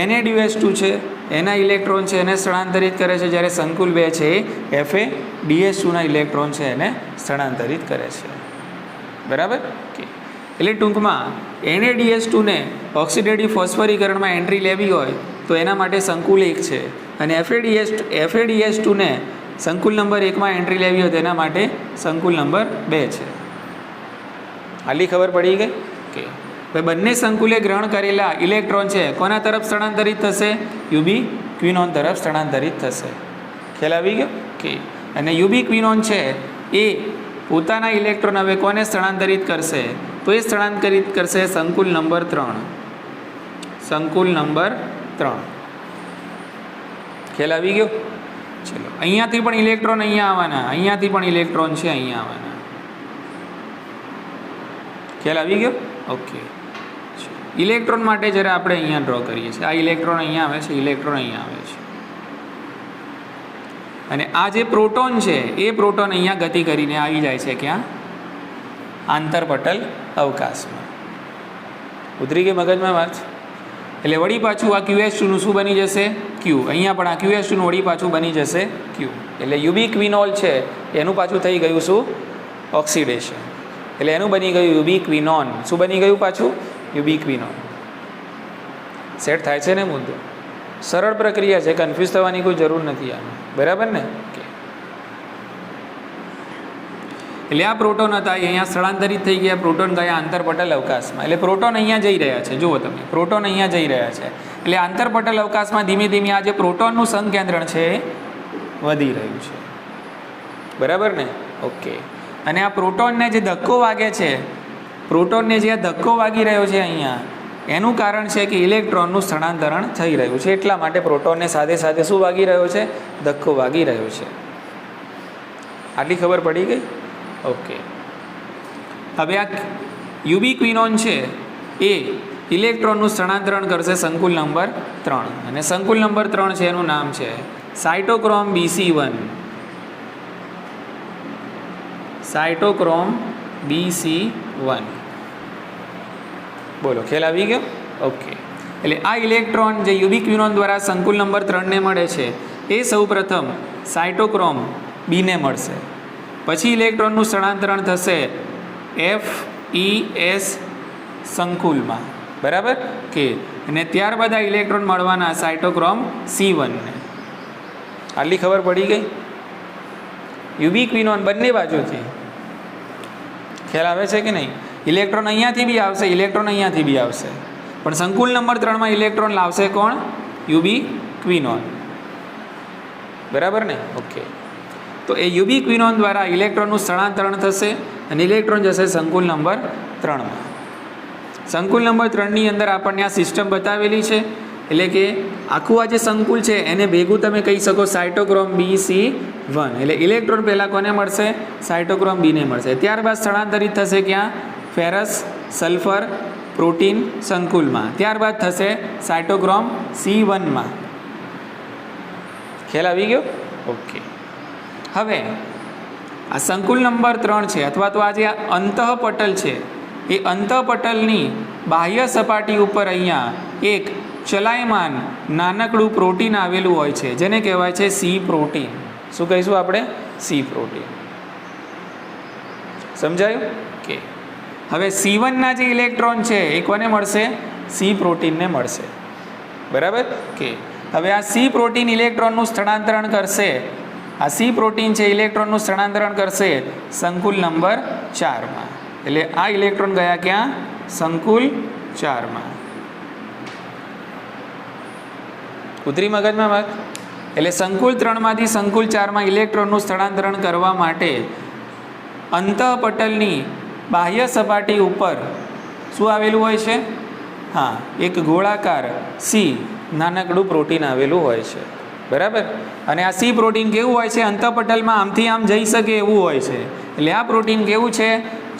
NADH2 છે એના ઇલેક્ટ્રોન છે એને સ્થળાંતરિત કરે છે, જ્યારે સંકુલ 2 છે એ FADH2ના ઇલેક્ટ્રોન છે એને સ્થળાંતરિત કરે છે. બરાબર, એટલે ટૂંકમાં NADH2ને ઓક્સિડેટિવ ફોસ્ફરીકરણમાં એન્ટ્રી લેવી હોય તો એના માટે સંકુલ 1 છે, અને FADH2ને સંકુલ નંબર 1માં એન્ટ્રી લેવી હોય તેના માટે સંકુલ નંબર 2 છે. આટલી ખબર પડી ગઈ? કે ભાઈ બંને સંકુલે ગ્રહણ કરેલા ઇલેક્ટ્રોન છે કોના તરફ સ્થળાંતરિત થશે? યુબિક્વિનોન તરફ સ્થળાંતરિત થશે. ખ્યાલ આવી ગયો? કે અને યુબિક્વિનોન છે એ પોતાના ઇલેક્ટ્રોન હવે કોને સ્થળાંતરિત કરશે? તો એ સ્થળાંતરિત કરશે સંકુલ નંબર 3. સંકુલ નંબર 3. ખ્યાલ આવી ગયો? ચલો, અહીંયાથી પણ ઇલેક્ટ્રોન અહીંયા આવવાના, અહીંયાથી પણ ઇલેક્ટ્રોન છે અહીંયા આવવાના. ખ્યાલ આવી ગયો? ઓકે. ઇલેક્ટ્રોન માટે જરા આપણે અહીંયા ડ્રો કરીએ છીએ. આ ઇલેક્ટ્રોન અહીંયા આવે છે, ઇલેક્ટ્રોન અહીંયા આવે છે, અને આ જે પ્રોટોન છે એ પ્રોટોન અહીંયા ગતિ કરીને આવી જાય છે ક્યાં? આંતરપટલ અવકાશમાં. ઉતરી ગઈ મગજમાં વાત? એટલે વળી પાછું આ QH2નું શું બની જશે? Q. અહીંયા પણ આ QH2નું વળી પાછું બની જશે Q. એટલે યુબિક્વિનોલ છે એનું પાછું થઈ ગયું શું? ઓક્સિડેશન. એટલે એનું બની ગયું યુબિક્વિનોન. શું બની ગયું પાછું? યુબિક્વિનોન. સેટ થાય છે ને મુદ્દો? સરળ પ્રક્રિયા છે, કન્ફ્યુઝ થવાની કોઈ જરૂર નથી આમાં, બરાબર ને? ઓકે, એટલે આ પ્રોટોન હતા એ અહીંયા સ્થળાંતરિત થઈ ગયા, પ્રોટોન ગયા આંતરપટલ અવકાશમાં. એટલે પ્રોટોન અહીંયા જઈ રહ્યા છે, જુઓ તમે, પ્રોટોન અહીંયા જઈ રહ્યા છે. એટલે આંતરપટલ અવકાશમાં ધીમે ધીમે આ જે પ્રોટોનનું સંકેન્દ્રણ છે એ વધી રહ્યું છે, બરાબર ને? ઓકે, અને આ પ્રોટોનને જે ધક્કો વાગે છે, પ્રોટોનને જે ધક્કો વાગી રહ્યો છે અહીંયા, એનું કારણ છે કે ઇલેક્ટ્રોનનું સ્થળાંતરણ થઈ રહ્યું છે. એટલા માટે પ્રોટોનને સાથે સાથે શું વાગી રહ્યો છે? ધક્કો વાગી રહ્યો છે. આટલી ખબર પડી ગઈ? ઓકે, હવે આ યુબિક્વિનોન છે એ ઇલેક્ટ્રોનનું સ્થળાંતરણ કરશે સંકુલ નંબર 3, અને સંકુલ નંબર 3 છે એનું નામ છે સાયટોક્રોમ BC1. Cytochrome BC1. બોલો, ખ્યાલ આવી ગયો? ઓકે, એટલે આ ઇલેક્ટ્રોન જે યુબિક્વિનોન દ્વારા સંકુલ નંબર 3 ને મળે છે એ સૌપ્રથમ સાયટોક્રોમ બીને મળશે. પછી ઇલેક્ટ્રોનનું સ્થળાંતરણ થશે FES સંકુલમાં, બરાબર કે? અને ત્યારબાદ આ ઇલેક્ટ્રોન મળવાના સાયટોક્રોમ C1 ને. આટલી ખબર પડી ગઈ? યુબિક્વિનોન બંને બાજુથી ખ્યાલ આવે છે કે નહીં? ઇલેક્ટ્રોન અહીંયાથી બી આવશે, ઇલેક્ટ્રોન અહીંયાથી બી આવશે, પણ સંકુલ નંબર 3માં ઇલેક્ટ્રોન લાવશે કોણ? યુબિક્વિનોન, બરાબર ને? ઓકે, તો એ યુબિક્વિનોન દ્વારા ઇલેક્ટ્રોનનું સ્થળાંતરણ થશે અને ઇલેક્ટ્રોન જશે સંકુલ નંબર 3માં. સંકુલ નંબર 3ની અંદર આપણને આ સિસ્ટમ બતાવેલી છે. એટલે કે આખું આ જે સંકુલ છે એને ભેગું તમે કહી શકો સાયટોક્રોમ BC1. એટલે ઇલેક્ટ્રોન પહેલાં કોને મળશે? સાયટોક્રોમ બીને મળશે. ત્યારબાદ સ્થળાંતરિત થશે ક્યાં? ફેરસ, સલ્ફર, પ્રોટીન સંકુલમાં. ત્યારબાદ થશે સાયટોક્રોમ C1માં. ખ્યાલ આવી ગયો? ઓકે, હવે આ સંકુલ નંબર 3 છે, અથવા તો આ જે અંતઃપટલ છે એ અંતઃપટલની બાહ્ય સપાટી ઉપર અહીંયા એક ચલાયમાન નાનકડું પ્રોટીન આવેલું હોય છે જેને કહેવાય છે C પ્રોટીન. શું કહીશું આપણે? C protein. સમજાયું? કે હવે C1ના જે ઇલેક્ટ્રોન છે એ કોને મળશે? C પ્રોટીનને મળશે, બરાબર કે? હવે આ C પ્રોટીન ઇલેક્ટ્રોનનું સ્થળાંતરણ કરશે. આ C પ્રોટીન છે ઇલેક્ટ્રોનનું સ્થળાંતરણ કરશે સંકુલ નંબર 4માં. એટલે આ ઇલેક્ટ્રોન ગયા ક્યાં? સંકુલ 4માં. ઉતરી મગજમાં વાત? એટલે સંકુલ 3માંથી સંકુલ 4માં ઇલેક્ટ્રોનનું સ્થળાંતરણ કરવા માટે અંતઃપટલની બાહ્ય સપાટી ઉપર શું આવેલું હોય છે? હા, એક ગોળાકાર C નાનકડું પ્રોટીન આવેલું હોય છે, બરાબર? અને આ C પ્રોટીન કેવું હોય છે? અંતઃપટલમાં આમથી આમ જઈ શકે એવું હોય છે. એટલે આ પ્રોટીન કેવું છે?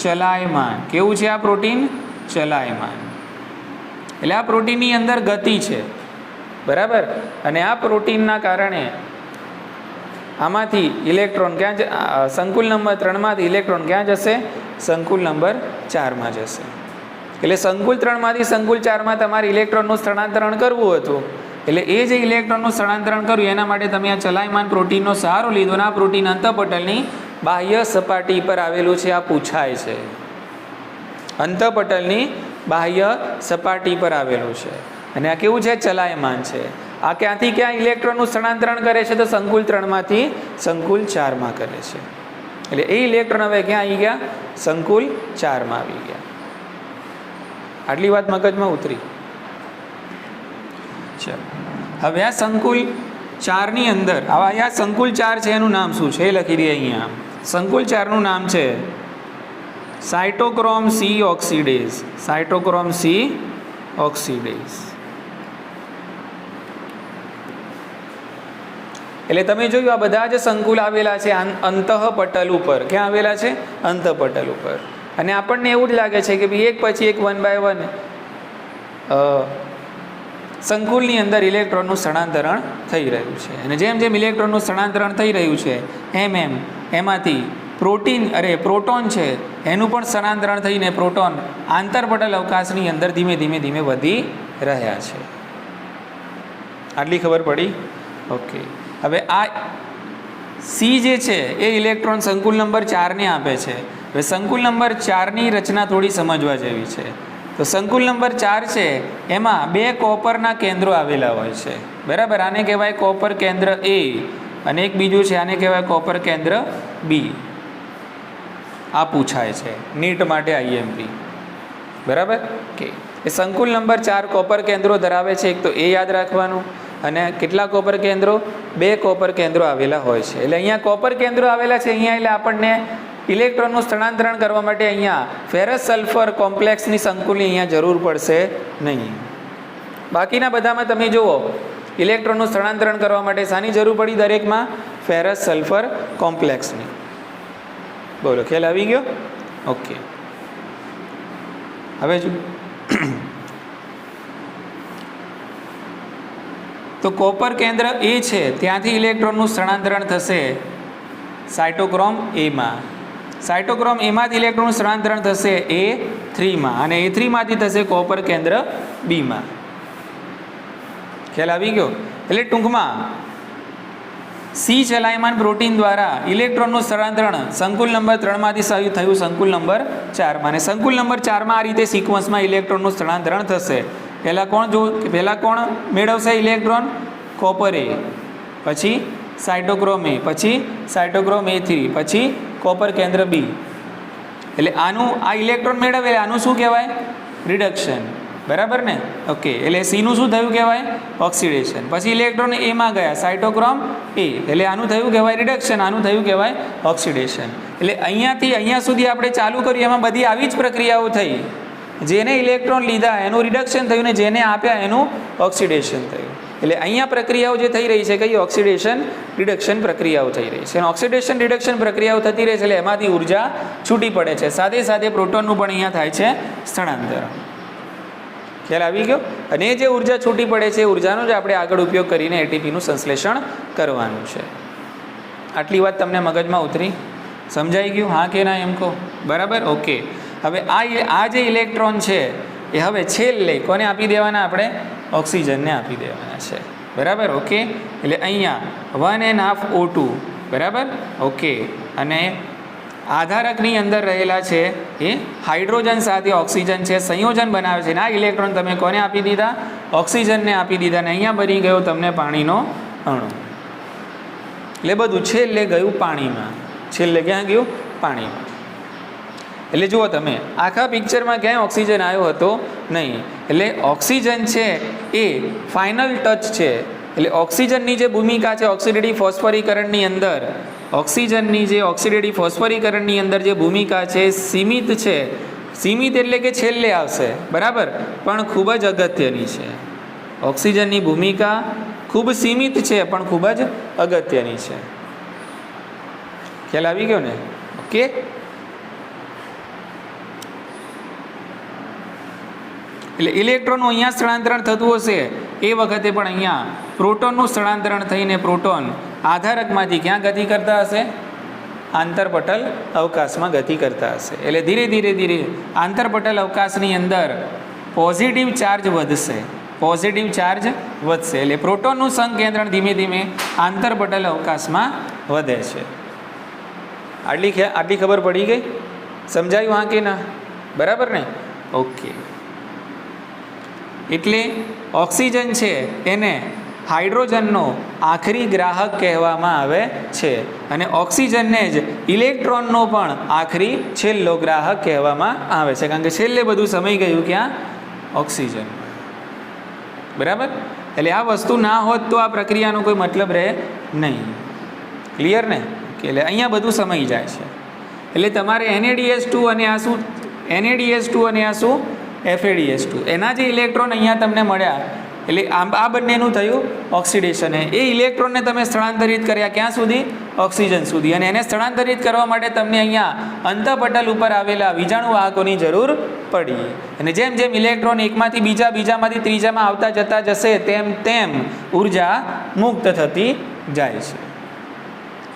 ચલાયમાન. કેવું છે આ પ્રોટીન? ચલાયમાન. એટલે આ પ્રોટીનની અંદર ગતિ છે, બરાબર? અને આ પ્રોટીનના કારણે આમાંથી ઇલેક્ટ્રોન ક્યાં સંકુલ નંબર 3માંથી ઇલેક્ટ્રોન ક્યાં જશે? સંકુલ નંબર 4માં જશે. એટલે સંકુલ 3માંથી સંકુલ 4માં તમારે ઇલેક્ટ્રોનનું સ્થળાંતરણ કરવું હતું. એટલે એ જે ઇલેક્ટ્રોનનું સ્થળાંતરણ કર્યું એના માટે તમે આ ચલાયમાન પ્રોટીનનો સહારો લીધો અને આ પ્રોટીન અંતઃપટલની બાહ્ય સપાટી પર આવેલું છે. આ પૂછાય છે, અંતઃપટલની બાહ્ય સપાટી પર આવેલું છે અને આ કેવું છે? ચલાયમાન છે. આ ક્યાંથી ક્યાં ઇલેક્ટ્રોનનું સ્થળાંતરણ કરે છે? તો સંકુલ 3માંથી સંકુલ 4માં કરે છે. એટલે એ ઇલેક્ટ્રોન હવે ક્યાં આવી ગયા? સંકુલ 4માં આવી ગયા. આટલી વાત મગજમાં ઉતરી? ચાલો, હવે આ સંકુલ 4ની અંદર આવા આ સંકુલ 4 છે એનું નામ શું છે એ લખી દઈએ અહીંયા. સંકુલ 4નું નામ છે સાયટોક્રોમ C ઓક્સિડેઝ. Cytochrome C ઓક્સિડેઝ. એટલે તમે જોયું આ બધા જ સંકુલ આવેલા છે અંતઃપટલ ઉપર. ક્યાં આવેલા છે? અંતઃપટલ ઉપર. અને આપણને એવું જ લાગે છે કે ભાઈ એક પછી એક 1 by 1 સંકુલની અંદર ઇલેક્ટ્રોનનું સ્થળાંતરણ થઈ રહ્યું છે. અને જેમ જેમ ઇલેક્ટ્રોનનું સ્થળાંતરણ થઈ રહ્યું છે એમ એમાંથી પ્રોટોન છે એનું પણ સ્થળાંતરણ થઈને પ્રોટોન આંતરપટલ અવકાશની અંદર ધીમે ધીમે વધી રહ્યા છે. આટલી ખબર પડી? ઓકે, હવે આ C જે છે એ ઇલેક્ટ્રોન સંકુલ નંબર 4ને આપે છે. હવે સંકુલ નંબર 4ની રચના થોડી સમજવા જેવી છે. તો સંકુલ નંબર 4 છે એમાં 2 કોપરના કેન્દ્રો આવેલા હોય છે, બરાબર. આને કહેવાય કોપર કેન્દ્ર A અને એક બીજું છે આને કહેવાય કોપર કેન્દ્ર B. આ પૂછાય છે નીટ માટે IMP, બરાબર. કે એ સંકુલ નંબર 4 કોપર કેન્દ્રો ધરાવે છે. એક તો એ યાદ રાખવાનું, અને કેટલા કોપર કેન્દ્રો? 2 કોપર કેન્દ્રો આવેલા હોય છે. એટલે અહીંયા કોપર કેન્દ્રો આવેલા છે અહીંયા, એટલે આપણને ઇલેક્ટ્રોનનું સ્થળાંતરણ કરવા માટે અહીંયા ફેરસ સલ્ફર કોમ્પ્લેક્સની સંકુલની અહીંયા જરૂર પડશે નહીં. બાકીના બધામાં તમે જુઓ ઇલેક્ટ્રોનનું સ્થળાંતરણ કરવા માટે શાની જરૂર પડી? દરેકમાં ફેરસ સલ્ફર કોમ્પ્લેક્સની. બોલો, ખ્યાલ આવી ગયો? ઓકે. હવે જો તો કોપર કેન્દ્ર A છે ત્યાંથી ઇલેક્ટ્રોનનું સ્થળાંતરણ થશે સાયટોક્રોમ A માં. સાયટોક્રોમ A માંથી ઇલેક્ટ્રોનનું સ્થળાંતરણ થશે A3 માં, અને A3 માંથી થશે કોપર કેન્દ્ર B માં. ખ્યાલ આવી ગયો? એટલે ટૂંકમાં C ચલાયમાન પ્રોટીન દ્વારા ઇલેક્ટ્રોનનું સ્થળાંતરણ સંકુલ નંબર 3 માંથી થયું સંકુલ નંબર 4 માં, અને સંકુલ નંબર 4 માં આ રીતે સિક્વન્સમાં ઇલેક્ટ્રોનનું સ્થળાંતરણ થશે. પહેલા કોણ મેળવશે ઇલેક્ટ્રોન? કોપર A, પછી સાયટોક્રોમ A, પછી સાયટોક્રોમ A3, પછી કોપર કેન્દ્ર B. એટલે આનું આ ઇલેક્ટ્રોન મેળવે આનું શું કહેવાય? રિડક્શન, બરાબર ને? ઓકે. એટલે C નું શું થયું કહેવાય? ઓક્સિડેશન. પછી ઇલેક્ટ્રોન A માં ગયા સાયટોક્રોમ A, એટલે આનું થયું કહેવાય રિડક્શન, આનું થયું કહેવાય ઓક્સિડેશન. એટલે અહીંયાથી અહીંયા સુધી આપણે ચાલુ કર્યું એમાં બધી આવી જ પ્રક્રિયાઓ થઈ. જેને ઇલેક્ટ્રોન લીધા એનું રિડક્શન થયું ને જેને આપ્યા એનું ઓક્સિડેશન થયું. એટલે અહીંયા પ્રક્રિયાઓ જે થઈ રહી છે કઈ? ઓક્સિડેશન રિડક્શન પ્રક્રિયાઓ થઈ રહી છે. અને ઓક્સિડેશન રિડક્શન પ્રક્રિયાઓ થતી રહે છે એટલે એમાંથી ઉર્જા છૂટી પડે છે. સાથે સાથે પ્રોટોનનું પણ અહીંયા થાય છે સ્થળાંતર. ખ્યાલ આવી ગયો? અને જે ઉર્જા છૂટી પડે છે એ ઉર્જાનો જ આપણે આગળ ઉપયોગ કરીને એટીપીનું સંશ્લેષણ કરવાનું છે. આટલી વાત તમને મગજમાં ઉતરી? સમજાઈ ગયું? હા કે ના એમ કહો, બરાબર. ઓકે. હવે આ જે ઇલેક્ટ્રોન છે એ હવે છેલ્લે કોને આપી દેવાના? આપણે ઓક્સિજનને આપી દેવાના છે, બરાબર. ઓકે. એટલે અહીંયા 1.5 O2, બરાબર. ઓકે. અને આધારકની અંદર રહેલા છે એ હાઇડ્રોજન સાથે ઓક્સિજન છે, સંયોજન બનાવે છે. અને આ ઇલેક્ટ્રોન તમે કોને આપી દીધા? ઓક્સિજનને આપી દીધા. અને અહીંયા બની ગયો તમને પાણીનો અણુ. એટલે બધું છેલ્લે ગયું પાણીમાં. છેલ્લે ક્યાં ગયું? પાણીમાં. એટલે જુઓ તમે આખા પિક્ચરમાં ક્યાંય ઓક્સિજન આવ્યો હતો નહીં. એટલે ઓક્સિજન છે એ ફાઇનલ ટચ છે. એટલે ઓક્સિજનની જે ભૂમિકા છે ઓક્સિડેટિવ ફોસ્ફોરીકરણની અંદર, ઓક્સિજનની જે ઓક્સિડેટિવ ફોસ્ફોરીકરણની અંદર જે ભૂમિકા છે સીમિત છે. સીમિત એટલે કે છેલ્લે આવશે, બરાબર, પણ ખૂબ જ અગત્યની છે. ઓક્સિજનની ભૂમિકા ખૂબ સીમિત છે પણ ખૂબ જ અગત્યની છે. ખ્યાલ આવી ગયો ને? ઓકે. એટલે ઇલેક્ટ્રોનનું અહીંયા સ્થળાંતરણ થતું હશે એ વખતે પણ અહીંયા પ્રોટોનનું સ્થળાંતરણ થઈને પ્રોટોન આધારકમાંથી ક્યાં ગતિ કરતા હશે? આંતરપટલ અવકાશમાં ગતિ કરતા હશે. એટલે ધીરે ધીરે ધીરે આંતરપટલ અવકાશની અંદર પોઝિટિવ ચાર્જ વધશે. પોઝિટિવ ચાર્જ વધશે એટલે પ્રોટોનનું સંકેન્દ્રણ ધીમે ધીમે આંતરપટલ અવકાશમાં વધે છે. આટલી ખબર પડી ગઈ? સમજાયું હા કે ના? બરાબર ને? ઓકે. એટલે ઓક્સિજન છે એને હાઇડ્રોજનનો આખરી ગ્રાહક કહેવામાં આવે છે, અને ઓક્સિજનને જ ઇલેક્ટ્રોનનો પણ આખરી છેલ્લો ગ્રાહક કહેવામાં આવે છે. કારણ કે છેલ્લે બધું સમય ગયું ક્યાં? ઓક્સિજન, બરાબર. એટલે આ વસ્તુ ના હોત તો આ પ્રક્રિયાનો કોઈ મતલબ રહે નહીં. ક્લિયર ને? એટલે અહીંયા બધું સમય જાય છે. એટલે તમારે NaDH2 અને આ શું? NaDH2 અને આ શું? FADH2. એના જે ઇલેક્ટ્રોન અહીંયા તમને મળ્યા એટલે આ બંનેનું થયું ઓક્સિડેશન. એ ઇલેક્ટ્રોનને તમે સ્થળાંતરિત કર્યા ક્યાં સુધી? ઓક્સિજન સુધી. અને એને સ્થળાંતરિત કરવા માટે તમને અહીંયા અંતઃપટલ ઉપર આવેલા વિજાણુ વાહકોની જરૂર પડી. અને જેમ જેમ ઇલેક્ટ્રોન એકમાંથી બીજા, બીજામાંથી ત્રીજામાં આવતા જતા જશે તેમ તેમ ઉર્જા મુક્ત થતી જાય છે,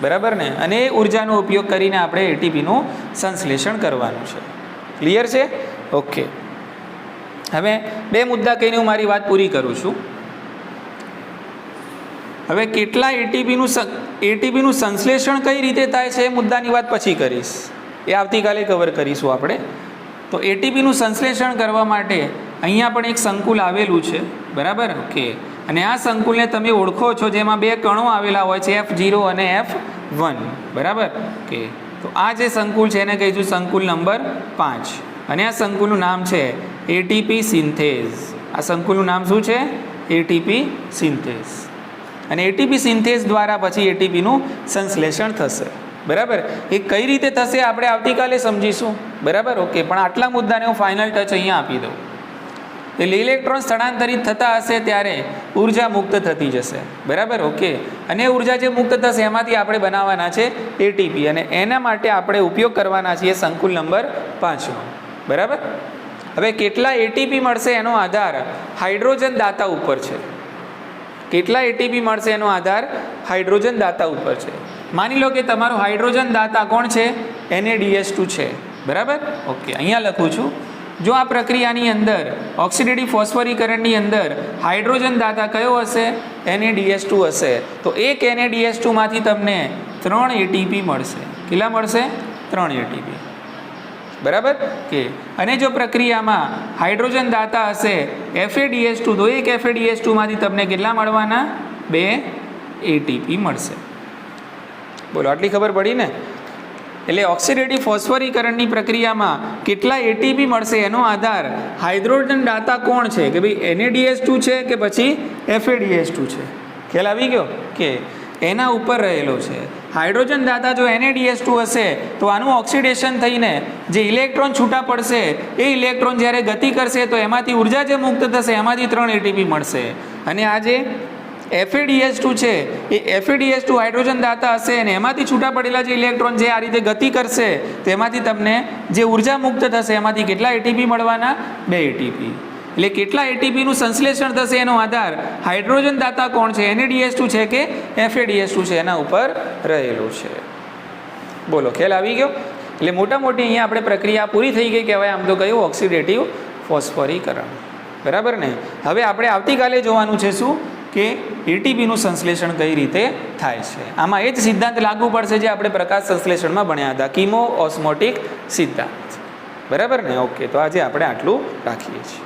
બરાબર ને? અને એ ઉર્જાનો ઉપયોગ કરીને આપણે એટીપીનું સંશ્લેષણ કરવાનું છે. ક્લિયર છે? ઓકે. હવે બે મુદ્દા કહીને હું મારી વાત પૂરી કરું છું. હવે કેટલા એટીપીનું સંશ્લેષણ કઈ રીતે થાય છે એ મુદ્દાની વાત પછી કરીશ. એ આવતીકાલે કવર કરીશું આપણે. તો એટીપીનું સંશ્લેષણ કરવા માટે અહીંયા પણ એક સંકુલ આવેલું છે, બરાબર, ઓકે. અને આ સંકુલને તમે ઓળખો છો, જેમાં બે કણો આવેલા હોય છે, F0 અને F1, બરાબર, ઓકે. તો આ જે સંકુલ છે એને કહીશું સંકુલ નંબર 5, અને આ સંકુલનું નામ છે એટીપી સિન્થેઝ. આ સંકુલનું નામ શું છે? એટીપી સિન્થેઝ. અને એટીપી સિન્થેઝ દ્વારા પછી એટીપીનું સંશ્લેષણ થશે, બરાબર. એ કઈ રીતે થશે આપણે આવતીકાલે સમજીશું, બરાબર, ઓકે. પણ આટલા મુદ્દાને હું ફાઇનલ ટચ અહીંયા આપી દઉં. એટલે ઇલેક્ટ્રોન સ્થળાંતરિત થતા હશે ત્યારે ઉર્જા મુક્ત થતી જશે, બરાબર, ઓકે. અને ઉર્જા જે મુક્ત થશે એમાંથી આપણે બનાવવાના છે એટીપી, અને એના માટે આપણે ઉપયોગ કરવાના છીએ સંકુલ નંબર 5નો, બરાબર. હવે કેટલા એટીપી મળશે એનો આધાર હાઇડ્રોજન દાતા ઉપર છે. કેટલા એટીપી મળશે એનો આધાર હાઇડ્રોજન દાતા ઉપર છે. માની લો કે તમારો હાઇડ્રોજન દાતા કોણ છે? NaDH2 છે, બરાબર, ઓકે. અહીંયા લખું છું, જો આ પ્રક્રિયાની અંદર ઓક્સિડેટિવ ફોસ્ફોરીકરણની અંદર હાઇડ્રોજન દાતા કયો હશે? NaDH2 હશે. તો એક NaDH2 માંથી તમને 3 એટીપી મળશે. કેટલા મળશે? 3 એટીપી, બરાબર, કે. અને જો પ્રક્રિયામાં હાઇડ્રોજન દાતા હશે FADH2, તો એક FADH2 માંથી તમને કેટલા મળવાના? 2 એટીપી મળશે. બોલો, આટલી ખબર પડી ને? એટલે ઓક્સિડેટિવ ફોસ્ફોરીકરણની પ્રક્રિયામાં કેટલા એટીપી મળશે એનો આધાર હાઇડ્રોજન દાતા કોણ છે, કે ભાઈ NaDH2 છે કે પછી FADH2 છે. ખ્યાલ આવી ગયો કે એના ઉપર રહેલો છે. હાઇડ્રોજન દાતા જો NaDH2 હશે તો આનું ઓક્સિડેશન થઈને જે ઇલેક્ટ્રોન છૂટા પડશે એ ઇલેક્ટ્રોન જ્યારે ગતિ કરશે તો એમાંથી ઉર્જા જે મુક્ત થશે એમાંથી 3 એટીપી મળશે. અને આ જે FADH2 છે એ FADH2 હાઇડ્રોજન દાતા હશે અને એમાંથી છૂટા પડેલા જે ઇલેક્ટ્રોન જે આ રીતે ગતિ કરશે તેમાંથી તમને જે ઉર્જા મુક્ત થશે એમાંથી કેટલા એટીપી મળવાના? 2 એટીપી. એટલે કેટલા એટીપીનું સંશ્લેષણ થશે એનો આધાર હાઇડ્રોજન દાતા કોણ છે? NaDH2 છે કે FADH2 છે એના ઉપર રહેલો છે. બોલો, ખ્યાલ આવી ગયો? એટલે મોટા મોટી અહીંયા આપણે પ્રક્રિયા પૂરી થઈ ગઈ કહેવાય આમ તો કયું? ઓક્સિડેટિવ ફોસ્ફોરીકરણ, બરાબર ને? હવે આપણે આવતીકાલે જોવાનું છે શું? કે એટીપીનું સંશ્લેષણ કઈ રીતે થાય છે. આમાં એ જ સિદ્ધાંત લાગુ પડશે જે આપણે પ્રકાશ સંશ્લેષણમાં ભણ્યા હતા, કિમો ઓસ્મોટિક સિદ્ધાંત, બરાબર ને? ઓકે. તો આજે આપણે આટલું રાખીએ છીએ.